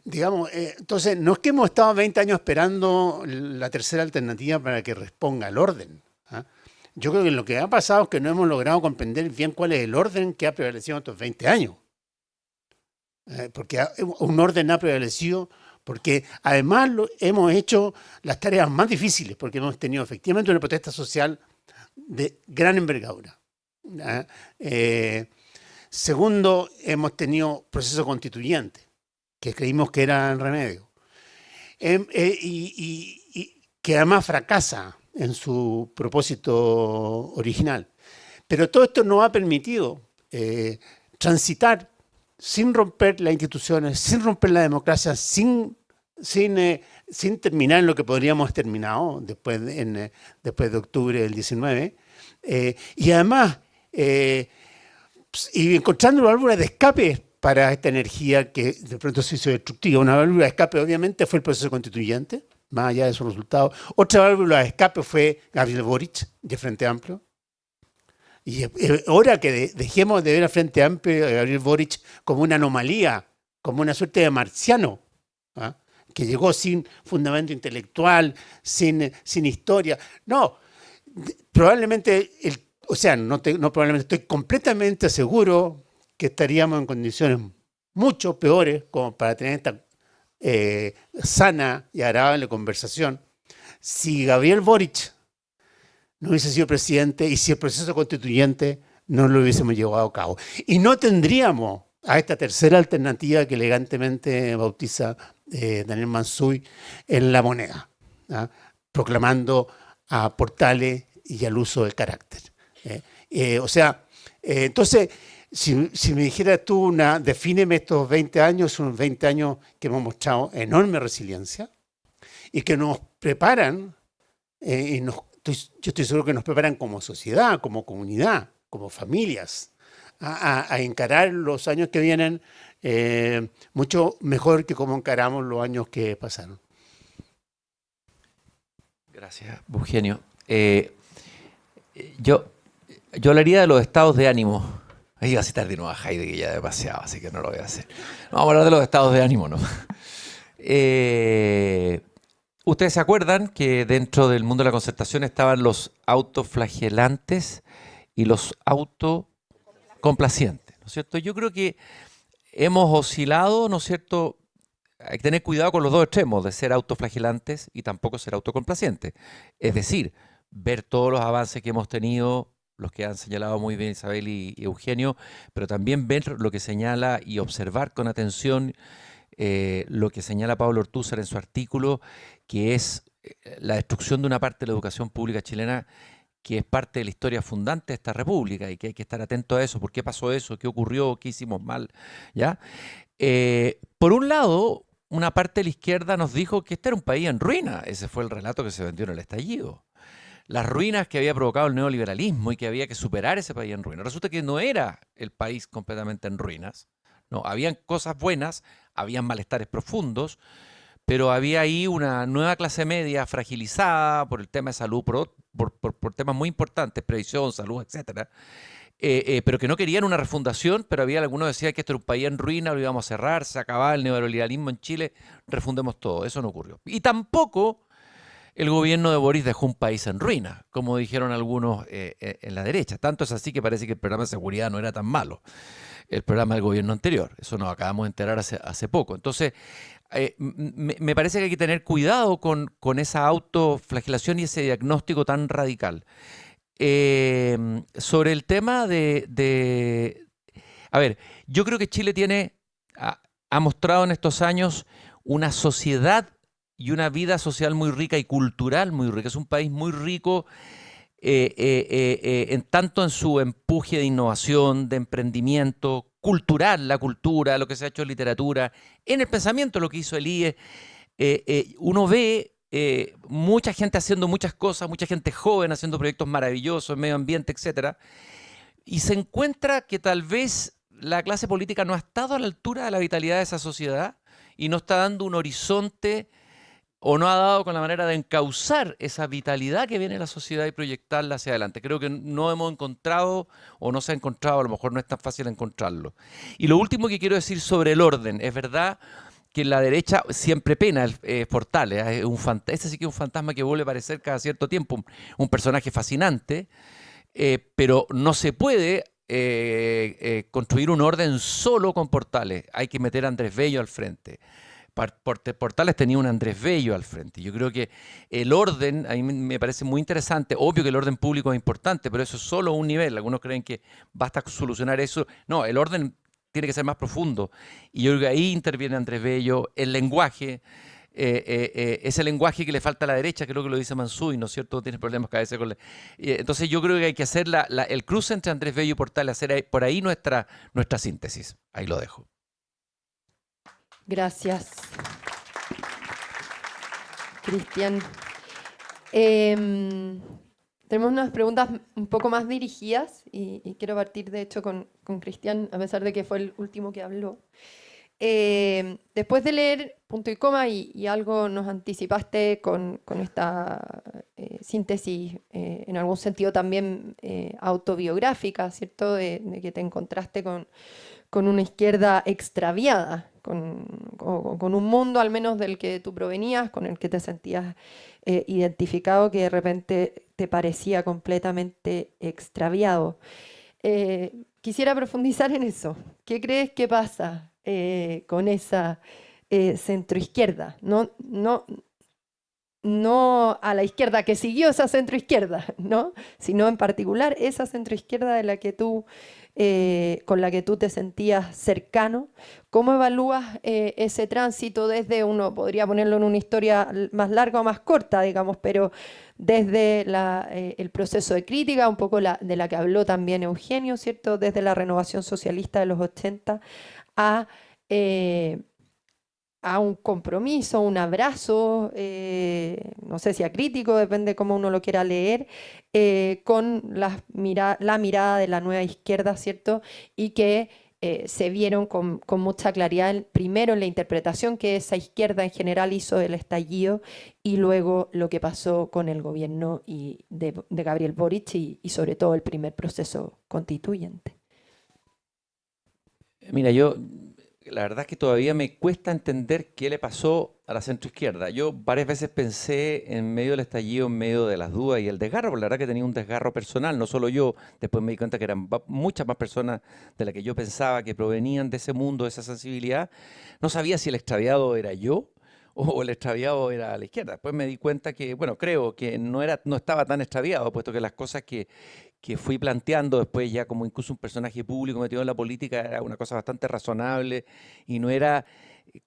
digamos, entonces no es que hemos estado 20 años esperando la tercera alternativa para que responda al orden. ¿Ah? Yo creo que lo que ha pasado es que no hemos logrado comprender bien cuál es el orden que ha prevalecido estos 20 años. Porque un orden ha prevalecido, porque además hemos hecho las tareas más difíciles, porque hemos tenido efectivamente una protesta social de gran envergadura. Segundo, hemos tenido proceso constituyente, que creímos que era el remedio, y que además fracasa en su propósito original. Pero todo esto nos ha permitido transitar sin romper las instituciones, sin romper la democracia, sin terminar en lo que podríamos haber terminado después de octubre del 19. Y además, y encontrando una válvula de escape para esta energía que de pronto se hizo destructiva. Una válvula de escape obviamente fue el proceso constituyente, más allá de sus resultados. Otra válvula de escape fue Gabriel Boric, de Frente Amplio. Y ahora que dejemos de ver al Frente Amplio a Gabriel Boric como una anomalía, como una suerte de marciano, ¿ah? Que llegó sin fundamento intelectual, sin historia. No, probablemente, probablemente, estoy completamente seguro que estaríamos en condiciones mucho peores como para tener esta sana y agradable conversación si Gabriel Boric no hubiese sido presidente y si el proceso constituyente no lo hubiésemos llevado a cabo. Y no tendríamos a esta tercera alternativa que elegantemente bautiza Daniel Mansuy en La Moneda, ¿ah? Proclamando a Portales y al uso del carácter. Entonces, si me dijeras tú, defíneme estos 20 años, son 20 años que hemos mostrado enorme resiliencia y que nos preparan yo estoy seguro que nos preparan como sociedad, como comunidad, como familias, a encarar los años que vienen mucho mejor que como encaramos los años que pasaron. Gracias, Eugenio. Yo hablaría de los estados de ánimo. Ahí iba a citar de nuevo a Heidegger ya demasiado, así que no lo voy a hacer. Vamos a hablar de los estados de ánimo, ¿no? Ustedes se acuerdan que dentro del mundo de la concertación estaban los autoflagelantes y los autocomplacientes, ¿no es cierto? Yo creo que hemos oscilado, ¿no es cierto? Hay que tener cuidado con los dos extremos, de ser autoflagelantes y tampoco ser autocomplacientes. Es decir, ver todos los avances que hemos tenido, los que han señalado muy bien Isabel y Eugenio, pero también ver lo que señala y observar con atención lo que señala Pablo Ortúzar en su artículo, que es la destrucción de una parte de la educación pública chilena que es parte de la historia fundante de esta república y que hay que estar atento a eso. ¿Por qué pasó eso? ¿Qué ocurrió? ¿Qué hicimos mal? ¿Ya? Por un lado, una parte de la izquierda nos dijo que este era un país en ruina. Ese fue el relato que se vendió en el estallido. Las ruinas que había provocado el neoliberalismo y que había que superar ese país en ruinas. Resulta que no era el país completamente en ruinas. No, habían cosas buenas, habían malestares profundos, pero había ahí una nueva clase media fragilizada por el tema de salud, por temas muy importantes, previsión, salud, etcétera, pero que no querían una refundación, pero había algunos que decían que esto era un país en ruina, lo íbamos a cerrar, se acababa el neoliberalismo en Chile, refundemos todo. Eso no ocurrió. Y tampoco el gobierno de Boris dejó un país en ruina, como dijeron algunos en la derecha. Tanto es así que parece que el programa de seguridad no era tan malo, el programa del gobierno anterior. Eso nos acabamos de enterar hace poco. Entonces, me parece que hay que tener cuidado con esa autoflagelación y ese diagnóstico tan radical. Sobre el tema a ver, yo creo que Chile ha mostrado en estos años una sociedad y una vida social muy rica y cultural muy rica. Es un país muy rico tanto en su empuje de innovación, de emprendimiento cultural, la cultura, lo que se ha hecho en literatura, en el pensamiento, lo que hizo el IE. Uno ve mucha gente haciendo muchas cosas, mucha gente joven haciendo proyectos maravillosos, medio ambiente, etcétera, y se encuentra que tal vez la clase política no ha estado a la altura de la vitalidad de esa sociedad y no está dando un horizonte o no ha dado con la manera de encauzar esa vitalidad que viene de la sociedad y proyectarla hacia adelante. Creo que no hemos encontrado o no se ha encontrado, a lo mejor no es tan fácil encontrarlo. Y lo último que quiero decir sobre el orden, es verdad que la derecha siempre pena Portales, ese sí que es un fantasma que vuelve a aparecer cada cierto tiempo, un personaje fascinante, pero no se puede construir un orden solo con Portales, hay que meter a Andrés Bello al frente. Portales tenía un Andrés Bello al frente. Yo creo que el orden, a mí me parece muy interesante, obvio que el orden público es importante, pero eso es solo un nivel, algunos creen que basta solucionar eso, no, el orden tiene que ser más profundo, y yo creo que ahí interviene Andrés Bello, el lenguaje, ese lenguaje que le falta a la derecha, creo que lo dice Mansuy, ¿no es cierto? Tiene problemas cada vez con entonces yo creo que hay que hacer el cruce entre Andrés Bello y Portales, hacer por ahí nuestra síntesis. Ahí lo dejo. Gracias, Cristian. Tenemos unas preguntas un poco más dirigidas y quiero partir, de hecho, con Cristian, a pesar de que fue el último que habló. Después de leer punto y coma y algo nos anticipaste con esta síntesis, en algún sentido también autobiográfica, ¿cierto? De que te encontraste con una izquierda extraviada, con un mundo al menos del que tú provenías, con el que te sentías identificado, que de repente te parecía completamente extraviado. Quisiera profundizar en eso. ¿Qué crees que pasa con esa centroizquierda? No a la izquierda que siguió esa centroizquierda, ¿no? Sino en particular esa centroizquierda de la que tú, con la que tú te sentías cercano. ¿Cómo evalúas ese tránsito desde, uno podría ponerlo en una historia más larga o más corta, digamos, pero desde el proceso de crítica, un poco de la que habló también Eugenio, ¿cierto? Desde la renovación socialista de los 80 a un compromiso, un abrazo, no sé si acrítico, depende cómo uno lo quiera leer, con la mirada de la nueva izquierda, ¿cierto? Y que se vieron con mucha claridad, primero en la interpretación que esa izquierda en general hizo del estallido y luego lo que pasó con el gobierno de Gabriel Boric y sobre todo el primer proceso constituyente. Mira, la verdad es que todavía me cuesta entender qué le pasó a la centroizquierda. Yo varias veces pensé en medio del estallido, en medio de las dudas y el desgarro, porque la verdad que tenía un desgarro personal, no solo yo, después me di cuenta que eran muchas más personas de las que yo pensaba que provenían de ese mundo, de esa sensibilidad. No sabía si el extraviado era yo o el extraviado era la izquierda. Después me di cuenta que, bueno, creo que no estaba tan extraviado, puesto que las cosas que fui planteando después ya como incluso un personaje público metido en la política era una cosa bastante razonable y no era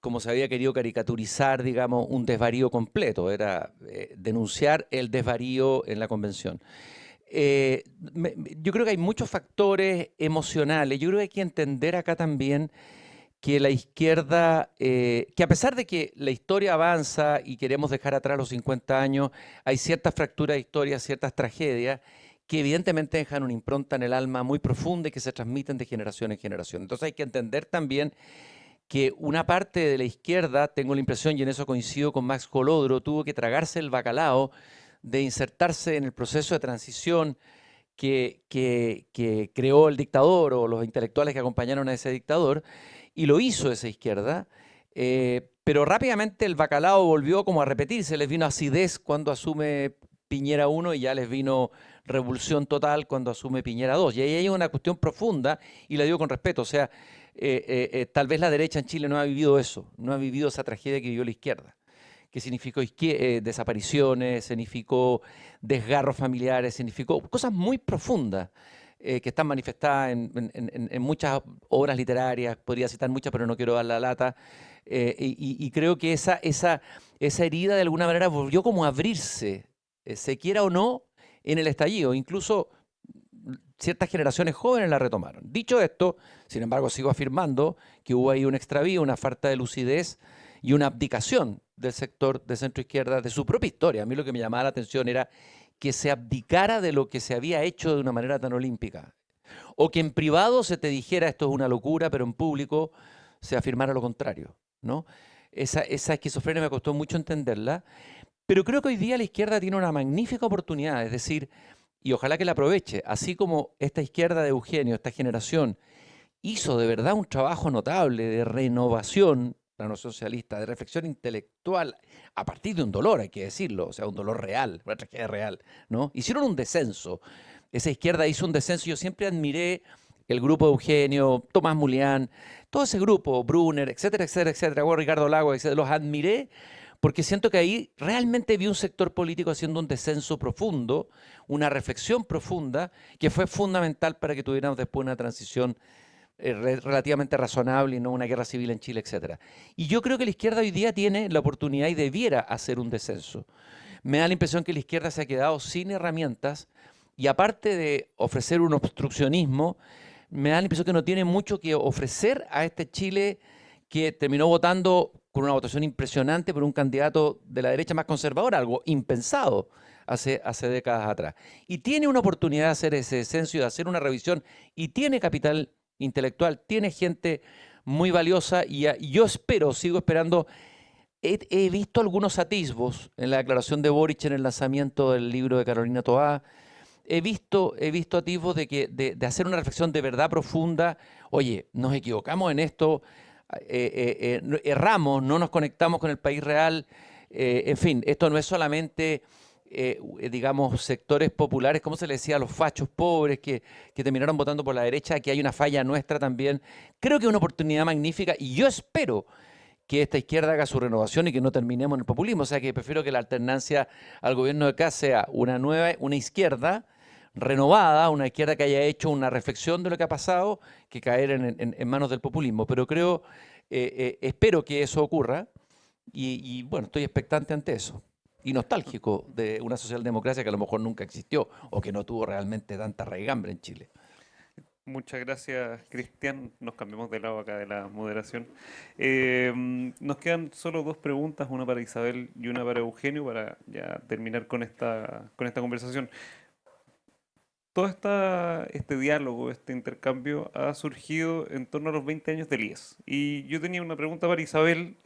como se había querido caricaturizar, digamos, un desvarío completo, era denunciar el desvarío en la convención. Yo creo que hay muchos factores emocionales, yo creo que hay que entender acá también que la izquierda, que a pesar de que la historia avanza y queremos dejar atrás los 50 años, hay ciertas fracturas de historia, ciertas tragedias, que evidentemente dejan una impronta en el alma muy profunda y que se transmiten de generación en generación. Entonces hay que entender también que una parte de la izquierda, tengo la impresión, y en eso coincido con Max Colodro, tuvo que tragarse el bacalao de insertarse en el proceso de transición que creó el dictador o los intelectuales que acompañaron a ese dictador, y lo hizo esa izquierda, pero rápidamente el bacalao volvió como a repetirse, les vino acidez cuando asume Piñera 1 y ya les vino revolución total cuando asume Piñera 2. Y ahí hay una cuestión profunda, y la digo con respeto, o sea, tal vez la derecha en Chile no ha vivido eso, no ha vivido esa tragedia que vivió la izquierda, que significó desapariciones, significó desgarros familiares, significó cosas muy profundas que están manifestadas en muchas obras literarias, podría citar muchas, pero no quiero dar la lata, y creo que esa herida de alguna manera volvió como a abrirse, se quiera o no, en el estallido. Incluso ciertas generaciones jóvenes la retomaron. Dicho esto, sin embargo, sigo afirmando que hubo ahí un extravío, una falta de lucidez y una abdicación del sector de centroizquierda de su propia historia. A mí lo que me llamaba la atención era que se abdicara de lo que se había hecho de una manera tan olímpica. O que en privado se te dijera esto es una locura, pero en público se afirmara lo contrario, ¿no? esa esquizofrenia me costó mucho entenderla, pero creo que hoy día la izquierda tiene una magnífica oportunidad, es decir, y ojalá que la aproveche, así como esta izquierda de Eugenio, esta generación, hizo de verdad un trabajo notable de renovación, la no socialista, de reflexión intelectual, a partir de un dolor, hay que decirlo, o sea, un dolor real, una tragedia real, ¿no? Hicieron un descenso, esa izquierda hizo un descenso, yo siempre admiré el grupo de Eugenio, Tomás Mulián, todo ese grupo, Brunner, etcétera, etcétera, etcétera, Ricardo Lagos, etcétera, los admiré porque siento que ahí realmente vi un sector político haciendo un descenso profundo, una reflexión profunda, que fue fundamental para que tuviéramos después una transición relativamente razonable y no una guerra civil en Chile, etcétera. Y yo creo que la izquierda hoy día tiene la oportunidad y debiera hacer un descenso. Me da la impresión que la izquierda se ha quedado sin herramientas y aparte de ofrecer un obstruccionismo, me da la impresión que no tiene mucho que ofrecer a este Chile que terminó votando con una votación impresionante por un candidato de la derecha más conservadora, algo impensado hace décadas atrás. Y tiene una oportunidad de hacer ese descenso y de hacer una revisión, y tiene capital intelectual, tiene gente muy valiosa, y yo espero, sigo esperando. He visto algunos atisbos en la declaración de Boric en el lanzamiento del libro de Carolina Toá. He visto atisbos de hacer una reflexión de verdad profunda. Oye, nos equivocamos en esto, erramos, no nos conectamos con el país real. En fin, esto no es solamente, digamos, sectores populares, como se le decía a los fachos pobres que terminaron votando por la derecha, que hay una falla nuestra también. Una oportunidad magnífica y yo espero que esta izquierda haga su renovación y que no terminemos en el populismo. O sea que prefiero que la alternancia al gobierno de acá sea una izquierda renovada, una izquierda que haya hecho una reflexión de lo que ha pasado, que caer en manos del populismo. Pero espero que eso ocurra y bueno, estoy expectante ante eso. Y nostálgico de una socialdemocracia que a lo mejor nunca existió o que no tuvo realmente tanta raigambre en Chile. Muchas gracias, Cristian. Nos cambiamos de lado acá de la moderación. Nos quedan solo dos preguntas, una para Isabel y una para Eugenio, para ya terminar con esta conversación. Todo este diálogo, este intercambio ha surgido en torno a los 20 años del IES. Y yo tenía una pregunta para Isabel,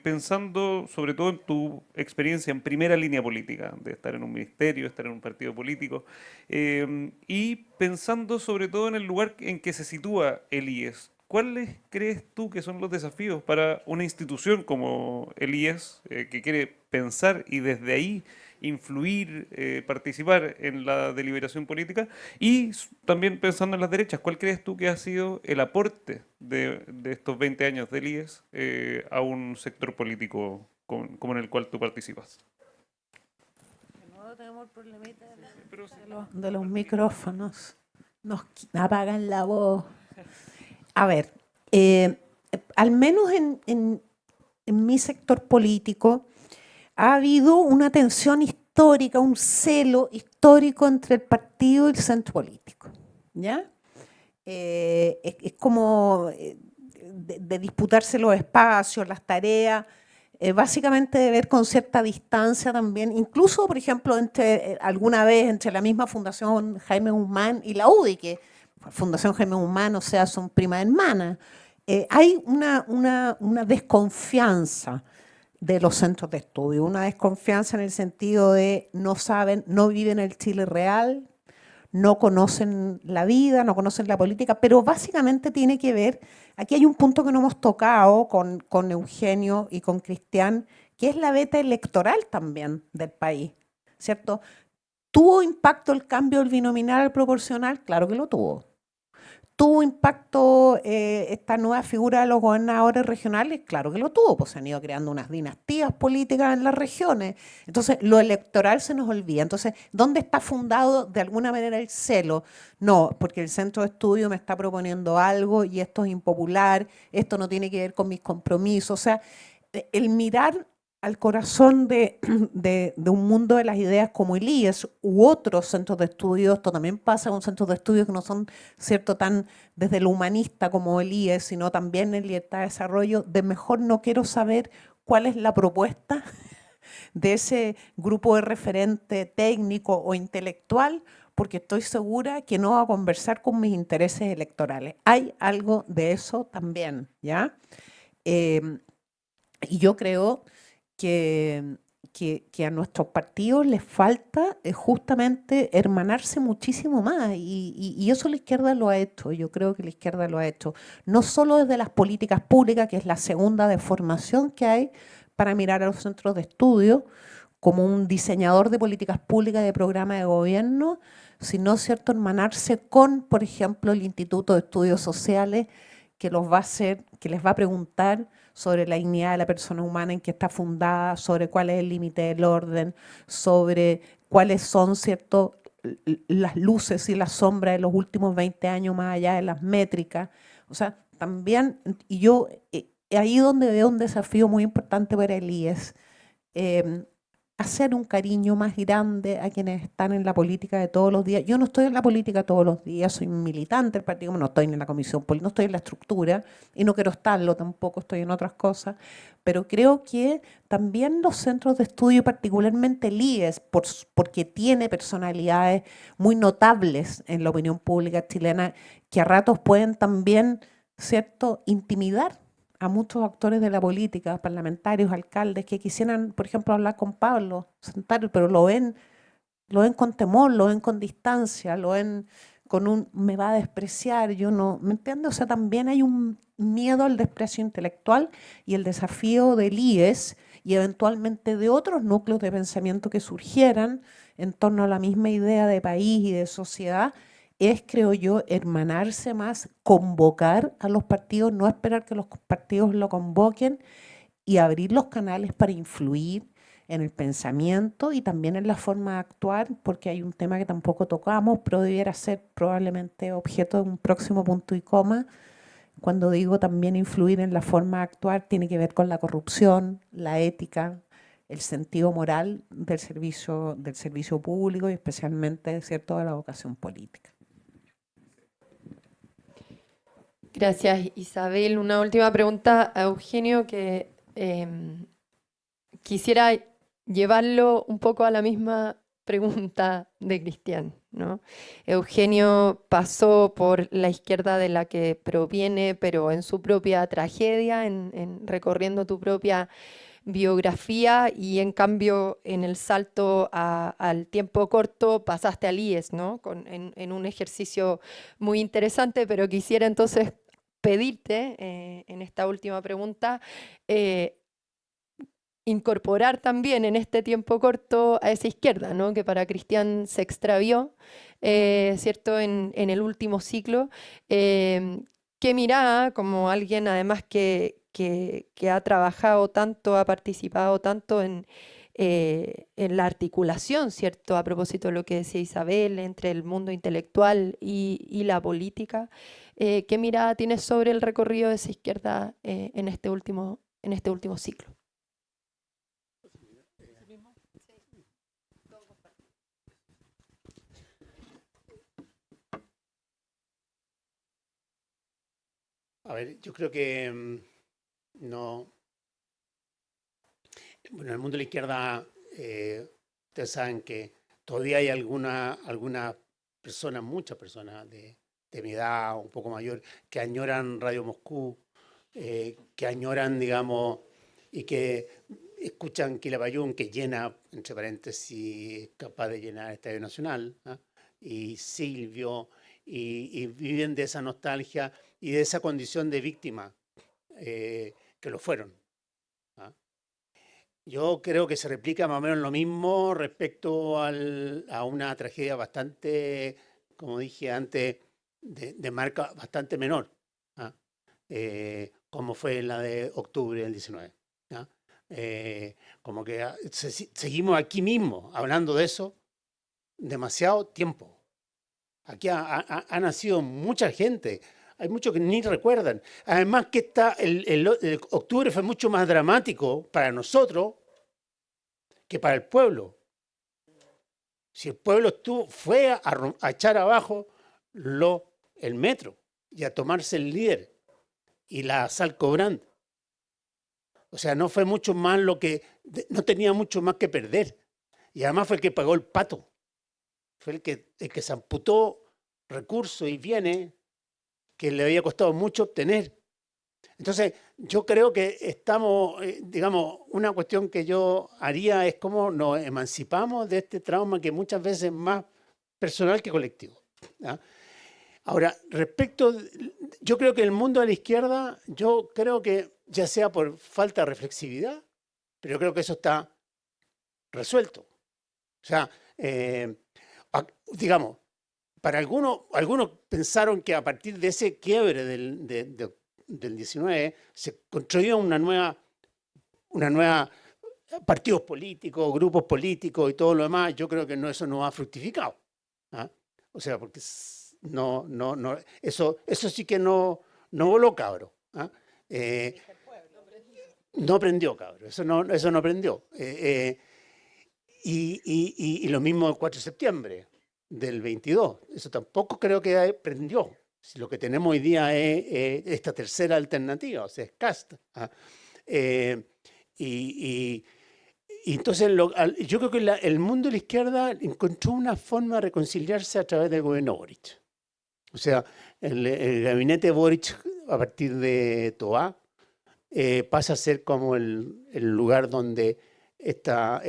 pensando sobre todo en tu experiencia en primera línea política, de estar en un ministerio, estar en un partido político, y pensando sobre todo en el lugar en que se sitúa el IES. ¿Cuáles crees tú que son los desafíos para una institución como el IES, que quiere pensar y desde ahí influir, participar en la deliberación política? Y también pensando en las derechas, ¿cuál crees tú que ha sido el aporte de estos 20 años del IES a un sector político como en el cual tú participas? De nuevo tenemos el problemita de los micrófonos. Nos apagan la voz. A ver, al menos en mi sector político, ha habido una tensión histórica, un celo histórico entre el partido y el centro político, ¿ya? Es como de disputarse los espacios, las tareas, básicamente de ver con cierta distancia también, incluso, por ejemplo, alguna vez entre la misma Fundación Jaime Guzmán y la UDI, que Fundación Jaime Guzmán, o sea, son primas hermanas. Hay una desconfianza de los centros de estudio, una desconfianza en el sentido de no saben, no viven el Chile real, no conocen la vida, no conocen la política, pero básicamente tiene que ver, aquí hay un punto que no hemos tocado con Eugenio y con Cristian, que es la beta electoral también del país, ¿cierto? ¿Tuvo impacto el cambio del binominal al proporcional? Claro que lo tuvo. ¿Tuvo impacto esta nueva figura de los gobernadores regionales? Claro que lo tuvo, pues se han ido creando unas dinastías políticas en las regiones. Entonces, lo electoral se nos olvida. Entonces, ¿dónde está fundado de alguna manera el celo? No, porque el centro de estudio me está proponiendo algo y esto es impopular, esto no tiene que ver con mis compromisos. O sea, el mirar al corazón de un mundo de las ideas como el IES u otros centros de estudio, esto también pasa con centros de estudio que no son, cierto, tan desde lo humanista como el IES, sino también en libertad de desarrollo, de mejor no quiero saber cuál es la propuesta de ese grupo de referente técnico o intelectual, porque estoy segura que no va a conversar con mis intereses electorales. Hay algo de eso también, ¿ya? Y yo creo que a nuestros partidos les falta justamente hermanarse muchísimo más y eso la izquierda lo ha hecho, yo creo que la izquierda lo ha hecho, no solo desde las políticas públicas, que es la segunda deformación que hay para mirar a los centros de estudio como un diseñador de políticas públicas y de programas de gobierno, sino, ¿cierto?, hermanarse con, por ejemplo, el Instituto de Estudios Sociales, que los va a hacer, que les va a preguntar sobre la dignidad de la persona humana en que está fundada, sobre cuál es el límite del orden, sobre cuáles son, ¿cierto?, las luces y las sombras de los últimos 20 años más allá de las métricas. O sea, también, y yo, ahí donde veo un desafío muy importante para el IES, hacer un cariño más grande a quienes están en la política de todos los días. Yo no estoy en la política todos los días, soy militante del partido, no estoy en la comisión política, no estoy en la estructura y no quiero estarlo tampoco, estoy en otras cosas, pero creo que también los centros de estudio, particularmente el IES, porque tiene personalidades muy notables en la opinión pública chilena, que a ratos pueden también, ¿cierto?, intimidar a muchos actores de la política, parlamentarios, alcaldes, que quisieran, por ejemplo, hablar con Pablo, sentar, pero lo ven con temor, lo ven con distancia, lo ven con un me va a despreciar, yo no, ¿me entiendes? O sea, también hay un miedo al desprecio intelectual y el desafío del IES y eventualmente de otros núcleos de pensamiento que surgieran en torno a la misma idea de país y de sociedad, es, creo yo, hermanarse más, convocar a los partidos, no esperar que los partidos lo convoquen y abrir los canales para influir en el pensamiento y también en la forma de actuar, porque hay un tema que tampoco tocamos, pero debiera ser probablemente objeto de un próximo punto y coma. Cuando digo también influir en la forma de actuar, tiene que ver con la corrupción, la ética, el sentido moral del servicio público y especialmente, ¿cierto?, de la vocación política. Gracias, Isabel. Una última pregunta a Eugenio, que quisiera llevarlo un poco a la misma pregunta de Cristian, ¿no? Eugenio pasó por la izquierda de la que proviene, pero en su propia tragedia, recorriendo tu propia biografía, y en cambio en el salto al tiempo corto pasaste al IES, ¿no? En un ejercicio muy interesante, pero quisiera entonces pedirte en esta última pregunta incorporar también en este tiempo corto a esa izquierda, ¿no?, que para Cristian se extravió, ¿cierto?, en el último ciclo. ¿Qué mirada, como alguien además que ha trabajado tanto, ha participado tanto en la articulación, ¿cierto?, a propósito de lo que decía Isabel, entre el mundo intelectual y la política, ¿qué mirada tienes sobre el recorrido de esa izquierda en este último ciclo? A ver, yo creo que no. Bueno, en el mundo de la izquierda, ustedes saben que todavía hay algunas personas, muchas personas de mi edad, un poco mayor, que añoran Radio Moscú, que añoran, digamos, y que escuchan Quilapayún, que llena, entre paréntesis, capaz de llenar el Estadio Nacional, ¿ah? Y Silvio, y viven de esa nostalgia y de esa condición de víctima que lo fueron. ¿Ah? Yo creo que se replica más o menos lo mismo respecto a una tragedia bastante, como dije antes, de marca bastante menor, ¿ah? Como fue la de octubre del 19. ¿Ah? Como que seguimos aquí mismo hablando de eso demasiado tiempo. Aquí ha nacido mucha gente. Hay muchos que ni recuerdan. Además que el octubre fue mucho más dramático para nosotros que para el pueblo. Si el pueblo fue a echar abajo el metro y a tomarse el líder y la Salcobrand. O sea, no fue mucho más no tenía mucho más que perder. Y además fue el que pagó el pato. Fue el que se amputó recursos y bienes que le había costado mucho obtener. Entonces, yo creo que estamos, digamos, una cuestión que yo haría es cómo nos emancipamos de este trauma que muchas veces es más personal que colectivo. ¿Ya? Ahora, yo creo que el mundo de la izquierda, yo creo que ya sea por falta de reflexividad, pero yo creo que eso está resuelto. O sea, digamos, para algunos pensaron que a partir de ese quiebre del 19 se construía una nueva partidos políticos, grupos políticos y todo lo demás. Yo creo que eso no ha fructificado. ¿Ah? O sea, porque eso sí que no voló, cabro. ¿Ah? No prendió, cabro. Eso no prendió. Y lo mismo el 4 de septiembre del 22. Eso tampoco creo que prendió. Si lo que tenemos hoy día es esta tercera alternativa, o sea, es Kast. ¿Ah? Y entonces yo creo que el mundo de la izquierda encontró una forma de reconciliarse a través del gobierno Boric. O sea, el gabinete Boric, a partir de Toá, pasa a ser como el lugar donde esta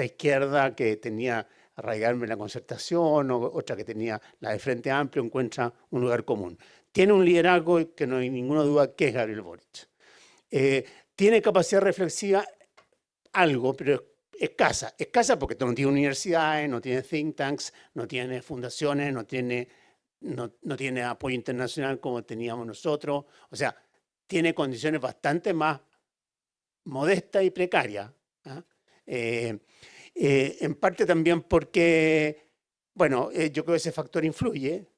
izquierda que tenía arraigarme en la concertación, o otra que tenía la de Frente Amplio, encuentra un lugar común. Tiene un liderazgo que no hay ninguna duda que es Gabriel Boric. Tiene capacidad reflexiva, algo, pero escasa. Escasa porque no tiene universidades, no tiene think tanks, no tiene fundaciones, no tiene apoyo internacional como teníamos nosotros. O sea, tiene condiciones bastante más modestas y precarias. ¿Ah? En parte también porque, bueno, yo creo que ese factor influye,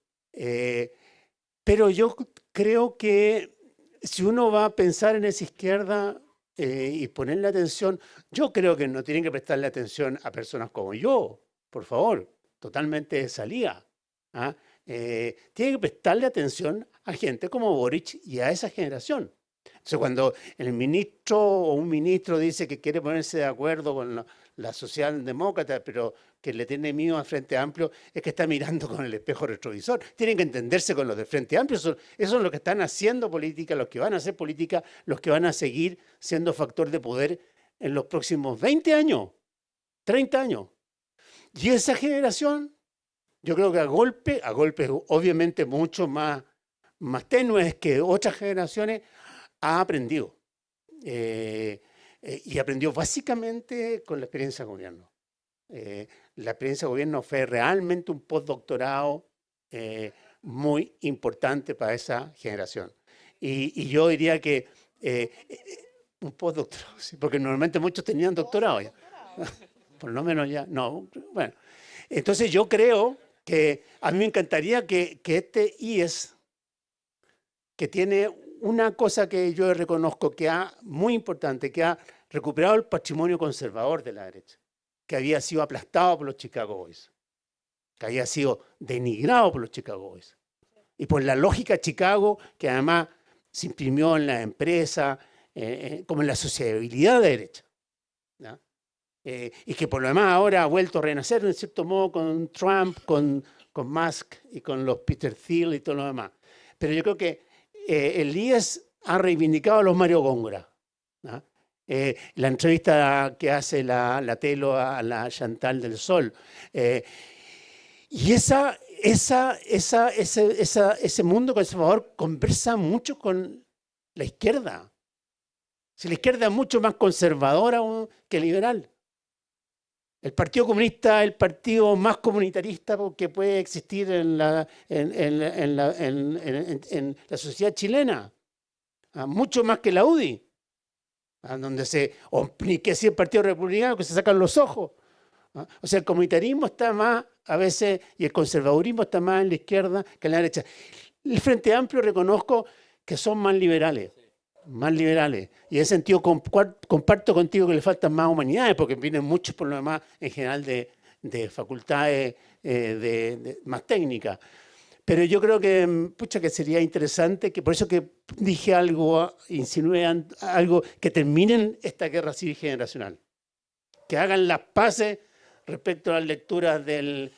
pero yo creo que si uno va a pensar en esa izquierda y ponerle atención, yo creo que no tienen que prestarle atención a personas como yo, por favor, totalmente de salida. ¿Ah? Tienen que prestarle atención a gente como Boric y a esa generación. Entonces, cuando el ministro o un ministro dice que quiere ponerse de acuerdo con la socialdemócrata, pero que le tiene miedo al Frente Amplio, es que está mirando con el espejo retrovisor. Tienen que entenderse con los del Frente Amplio. Esos son los que están haciendo política, los que van a hacer política, los que van a seguir siendo factor de poder en los próximos 20 años, 30 años. Y esa generación, yo creo que a golpes obviamente mucho más tenues que otras generaciones, ha aprendido. Y aprendió básicamente con la experiencia de gobierno. La experiencia de gobierno fue realmente un postdoctorado muy importante para esa generación. Y yo diría que un postdoctorado, sí, porque normalmente muchos tenían doctorado ya. Por lo menos ya, no, bueno. Entonces yo creo que a mí me encantaría que este IES, que tiene una cosa que yo reconozco muy importante, que ha recuperado el patrimonio conservador de la derecha, que había sido aplastado por los Chicago Boys, que había sido denigrado por los Chicago Boys, y por la lógica de Chicago, que además se imprimió en la empresa, como en la sociabilidad de derecha. ¿Ya? Y que por lo demás ahora ha vuelto a renacer, en cierto modo, con Trump, con Musk y con los Peter Thiel y todo lo demás. Pero yo creo que el IES ha reivindicado a los Mario Góngora. ¿No? La entrevista que hace la Telo a la Chantal del Sol. Y ese mundo conservador conversa mucho con la izquierda. Si la izquierda es mucho más conservadora que liberal. El Partido Comunista es el partido más comunitarista que puede existir en la sociedad chilena, mucho más que la UDI, donde ni que si el Partido Republicano que se sacan los ojos. O sea, el comunitarismo está más a veces y el conservadurismo está más en la izquierda que en la derecha. El Frente Amplio reconozco que son más liberales. Más liberales. Y en ese sentido comparto contigo que le faltan más humanidades, porque vienen muchos por lo demás en general de facultades más técnicas. Pero yo creo que, que sería interesante, que por eso que dije algo, insinué algo, que terminen esta guerra civil generacional. Que hagan las paces respecto a las lecturas de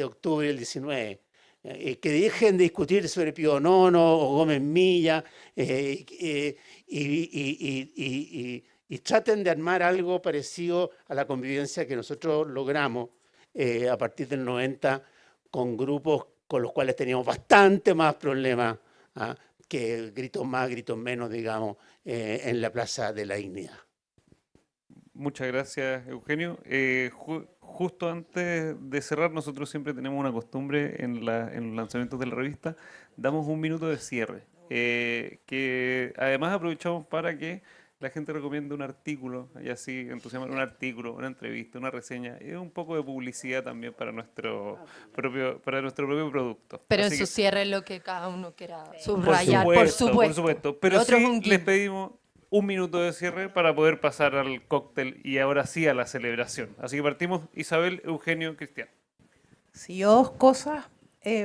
octubre del 19. que dejen de discutir sobre Pío IX o Gómez Milla y traten de armar algo parecido a la convivencia que nosotros logramos a partir del 90 con grupos con los cuales teníamos bastante más problemas que gritos más, gritos menos, digamos, en la Plaza de la Dignidad. Muchas gracias, Eugenio. Justo antes de cerrar, nosotros siempre tenemos una costumbre en los lanzamientos de la revista, damos un minuto de cierre, que además aprovechamos para que la gente recomiende un artículo, y así entusiasmar un artículo, una entrevista, una reseña, y un poco de publicidad también para nuestro propio producto. Pero Así en su que, cierre lo que cada uno quiera por subrayar, supuesto, por por supuesto. Lo Pero otro es un sí les guiño. pedimos un minuto de cierre para poder pasar al cóctel y ahora sí a la celebración. Así que partimos Isabel, Eugenio, Cristian. Si yo dos cosas,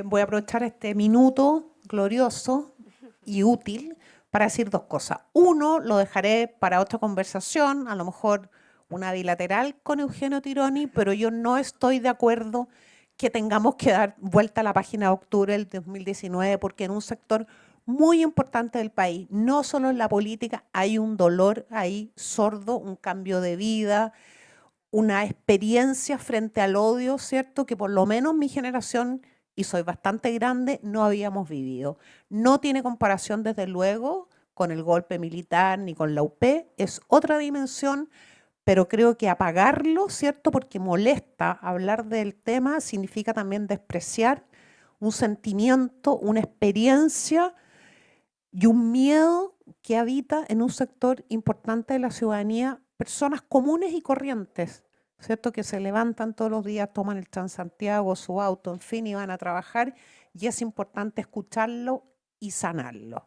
voy a aprovechar este minuto glorioso y útil para decir dos cosas. Uno, lo dejaré para otra conversación, a lo mejor una bilateral con Eugenio Tironi, pero yo no estoy de acuerdo que tengamos que dar vuelta a la página de octubre del 2019, porque en un sector muy importante del país, no solo en la política, hay un dolor ahí sordo, un cambio de vida, una experiencia frente al odio, ¿cierto? Que por lo menos mi generación, y soy bastante grande, no habíamos vivido. No tiene comparación, desde luego, con el golpe militar ni con la UP, es otra dimensión, pero creo que apagarlo, ¿cierto? Porque molesta hablar del tema, significa también despreciar un sentimiento, una experiencia y un miedo que habita en un sector importante de la ciudadanía, personas comunes y corrientes, ¿cierto? Que se levantan todos los días, toman el Transantiago, su auto, en fin, y van a trabajar, y es importante escucharlo y sanarlo.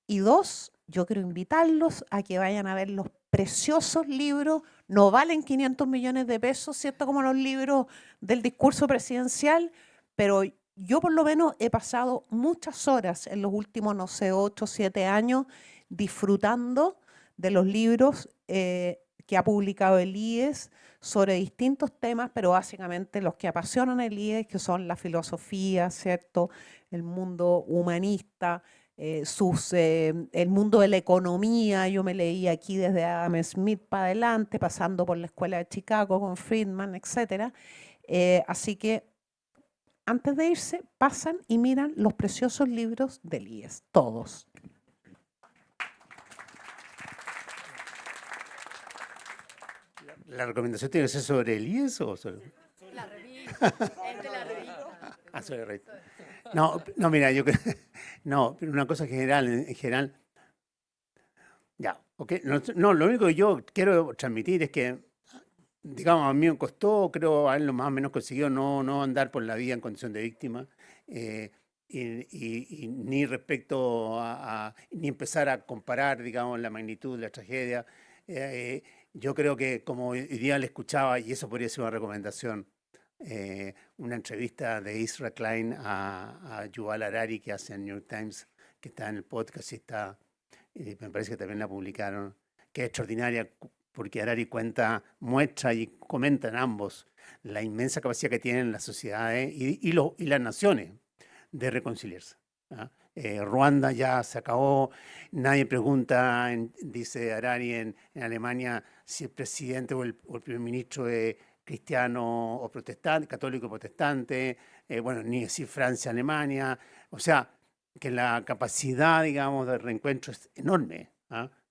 Y dos, yo quiero invitarlos a que vayan a ver los preciosos libros, no valen 500 millones de pesos, ¿cierto? Como los libros del discurso presidencial, pero yo por lo menos he pasado muchas horas en los últimos, no sé, 8 o 7 años disfrutando de los libros que ha publicado el IES sobre distintos temas, pero básicamente los que apasionan el IES, que son la filosofía, ¿cierto? El mundo humanista, el mundo de la economía. Yo me leí aquí desde Adam Smith para adelante, pasando por la Escuela de Chicago con Friedman, etc. Así que antes de irse, pasan y miran los preciosos libros del IES, todos. ¿La recomendación tiene que ser sobre el IES o sobre...? La revista, es de la revista. Sobre la revista. No, mira, yo creo... No, pero una cosa en general... Ya, ok. No, lo único que yo quiero transmitir es que, digamos, a mí me costó, creo, haberlo más o menos conseguido, no andar por la vida en condición de víctima, y ni respecto ni empezar a comparar, digamos, la magnitud de la tragedia. Yo creo que, como hoy día le escuchaba, y eso podría ser una recomendación, una entrevista de Isra Klein a Yuval Harari que hace en New York Times, que está en el podcast y está, me parece que también la publicaron, que es extraordinaria porque Harari muestra y comenta en ambos la inmensa capacidad que tienen las sociedades y las naciones de reconciliarse. Ruanda ya se acabó, nadie pregunta, dice Harari, en Alemania, si el presidente o el primer ministro es cristiano o protestante, católico o protestante, bueno, ni decir Francia, Alemania, o sea, que la capacidad, digamos, de reencuentro es enorme,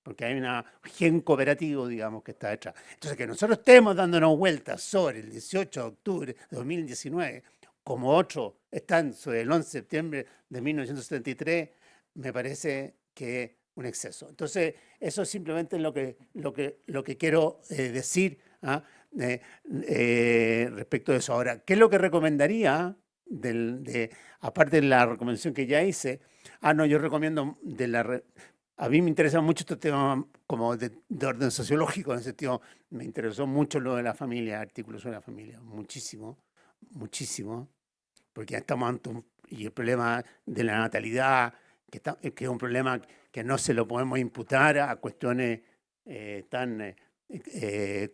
porque hay un gen cooperativo, digamos, que está detrás. Entonces, que nosotros estemos dándonos vueltas sobre el 18 de octubre de 2019, como otros están sobre el 11 de septiembre de 1973, me parece que es un exceso. Entonces, eso es simplemente lo que quiero decir respecto de eso. Ahora, ¿qué es lo que recomendaría, aparte de la recomendación que ya hice? Yo recomiendo a mí me interesa mucho este tema como de orden sociológico, en ese sentido, me interesó mucho lo de la familia, artículos sobre la familia, muchísimo, porque ya estamos ante y el problema de la natalidad, que es un problema que no se lo podemos imputar a cuestiones tan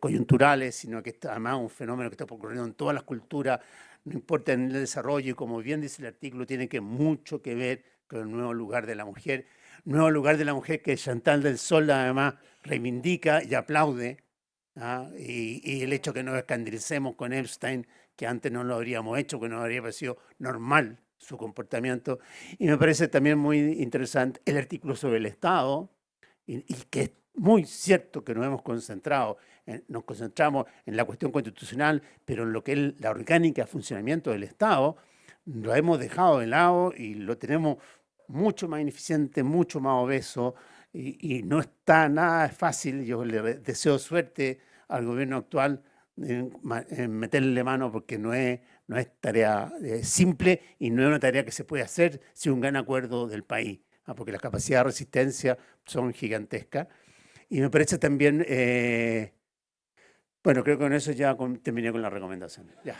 coyunturales, sino que es además un fenómeno que está ocurriendo en todas las culturas, no importa en el desarrollo, y como bien dice el artículo, tiene mucho que ver con el nuevo lugar de la mujer. Nuevo lugar de la mujer que Chantal del Sol además reivindica y aplaude. Y el hecho que nos escandalicemos con Epstein, que antes no lo habríamos hecho, que nos habría parecido normal su comportamiento. Y me parece también muy interesante el artículo sobre el Estado, y que es muy cierto que nos concentramos en la cuestión constitucional, pero en lo que es la orgánica de funcionamiento del Estado, lo hemos dejado de lado y lo tenemos mucho más ineficiente, mucho más obeso, y no está nada fácil. Yo le deseo suerte al gobierno actual en meterle mano, porque no es tarea simple, y no es una tarea que se puede hacer sin un gran acuerdo del país, porque las capacidades de resistencia son gigantescas. Y me parece también, bueno, creo que con eso ya terminé con la recomendación. Ya.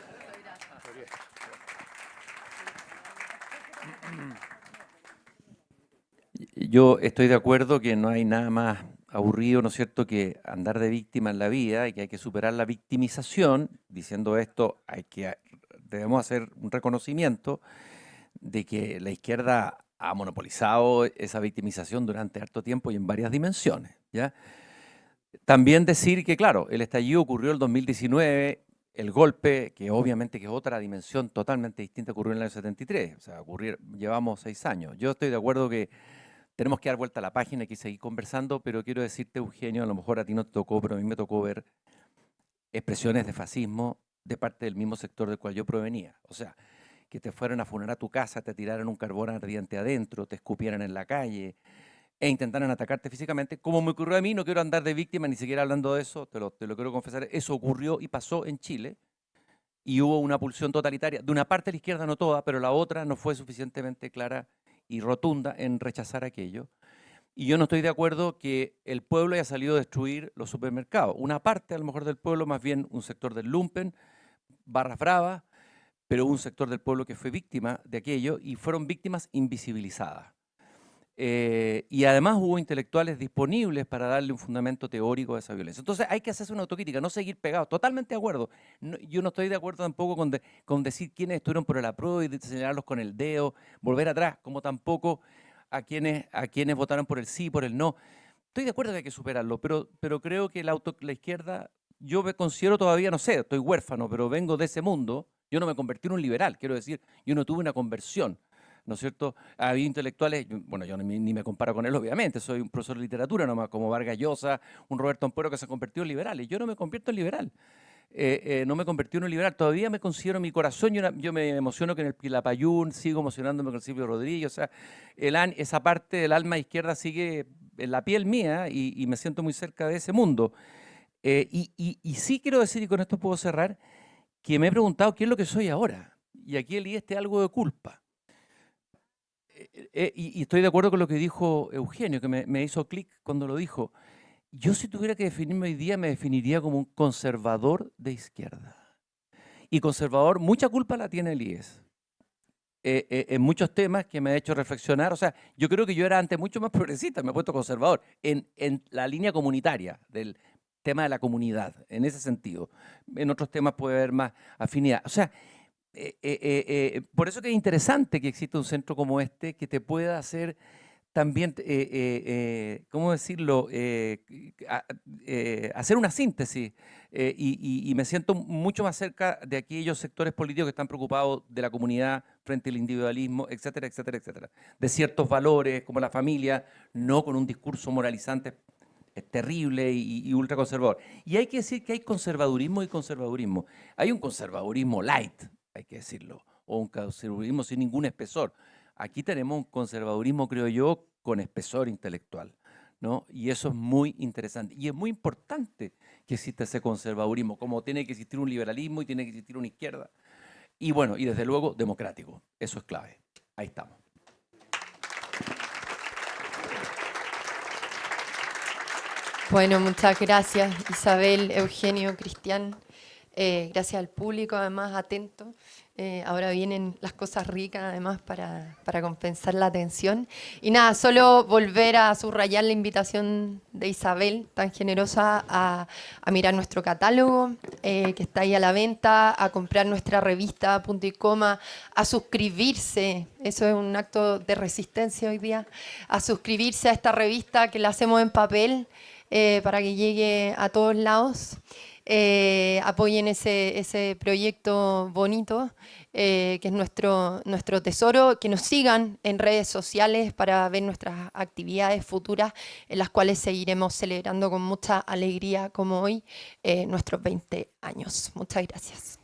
Yo estoy de acuerdo que no hay nada más aburrido, ¿no es cierto?, que andar de víctima en la vida, y que hay que superar la victimización. Diciendo esto, debemos hacer un reconocimiento de que la izquierda ha monopolizado esa victimización durante harto tiempo y en varias dimensiones, ¿ya? También decir que, claro, el estallido ocurrió el 2019, el golpe, que obviamente que es otra dimensión totalmente distinta, ocurrió en el año 73, o sea, llevamos 6 años. Yo estoy de acuerdo que tenemos que dar vuelta a la página y que seguir conversando, pero quiero decirte, Eugenio, a lo mejor a ti no te tocó, pero a mí me tocó ver expresiones de fascismo de parte del mismo sector del cual yo provenía. O sea, que te fueran a funar a tu casa, te tiraran un carbón ardiente adentro, te escupieran en la calle e intentaran atacarte físicamente, como me ocurrió a mí. No quiero andar de víctima, ni siquiera hablando de eso, te lo quiero confesar. Eso ocurrió y pasó en Chile, y hubo una pulsión totalitaria de una parte de la izquierda, no toda, pero la otra no fue suficientemente clara y rotunda en rechazar aquello. Y yo no estoy de acuerdo que el pueblo haya salido a destruir los supermercados. Una parte, a lo mejor, del pueblo, más bien un sector del lumpen, barras bravas, pero un sector del pueblo que fue víctima de aquello, y fueron víctimas invisibilizadas. Y además hubo intelectuales disponibles para darle un fundamento teórico a esa violencia. Entonces hay que hacerse una autocrítica, no seguir pegados. Totalmente de acuerdo. Yo no estoy de acuerdo tampoco con decir quiénes estuvieron por el apruebo y de señalarlos con el dedo, volver atrás, como tampoco a quienes votaron por el sí, por el no. Estoy de acuerdo que hay que superarlo, pero creo que la izquierda, yo me considero todavía, no sé, estoy huérfano, pero vengo de ese mundo. Yo no me convertí en un liberal, quiero decir, yo no tuve una conversión, ¿no es cierto? Había intelectuales, bueno, yo ni me comparo con él, obviamente, soy un profesor de literatura nomás, como Vargas Llosa, un Roberto Ampuero, que se convirtió en liberales. Yo no me convierto en liberal, no me convertí en un liberal, todavía me considero en mi corazón. Yo me emociono con el Quilapayún, sigo emocionándome con el Silvio Rodríguez, o sea, esa parte del alma izquierda sigue en la piel mía, y me siento muy cerca de ese mundo. Y sí quiero decir, y con esto puedo cerrar, que me he preguntado qué es lo que soy ahora. Y aquí el IES algo de culpa. Y estoy de acuerdo con lo que dijo Eugenio, que me hizo clic cuando lo dijo. Yo, si tuviera que definirme hoy día, me definiría como un conservador de izquierda. Y conservador, mucha culpa la tiene el IES. En muchos temas que me ha hecho reflexionar. O sea, yo creo que yo era antes mucho más progresista, me he puesto conservador en la línea comunitaria, del tema de la comunidad, en ese sentido. En otros temas puede haber más afinidad. O sea, por eso que es interesante que exista un centro como este, que te pueda hacer también, ¿cómo decirlo?, hacer una síntesis, y me siento mucho más cerca de aquellos sectores políticos que están preocupados de la comunidad frente al individualismo, etcétera, etcétera, etcétera. De ciertos valores como la familia, no con un discurso moralizante terrible y ultraconservador. Y hay que decir que hay conservadurismo y conservadurismo. Hay un conservadurismo light, hay que decirlo, o un conservadurismo sin ningún espesor. Aquí tenemos un conservadurismo, creo yo, con espesor intelectual, ¿no? Y eso es muy interesante. Y es muy importante que exista ese conservadurismo, como tiene que existir un liberalismo y tiene que existir una izquierda. Y bueno, y desde luego democrático. Eso es clave. Ahí estamos. Bueno, muchas gracias, Isabel, Eugenio, Cristian. gracias al público además atento. Ahora vienen las cosas ricas además para compensar la atención. Y nada, solo volver a subrayar la invitación de Isabel, tan generosa, a mirar nuestro catálogo, que está ahí a la venta, a comprar nuestra revista Punto y Coma, a suscribirse, eso es un acto de resistencia hoy día, a suscribirse a esta revista que la hacemos en papel para que llegue a todos lados. Apoyen ese proyecto bonito que es nuestro tesoro, que nos sigan en redes sociales para ver nuestras actividades futuras en las cuales seguiremos celebrando con mucha alegría como hoy nuestros 20 años. Muchas gracias.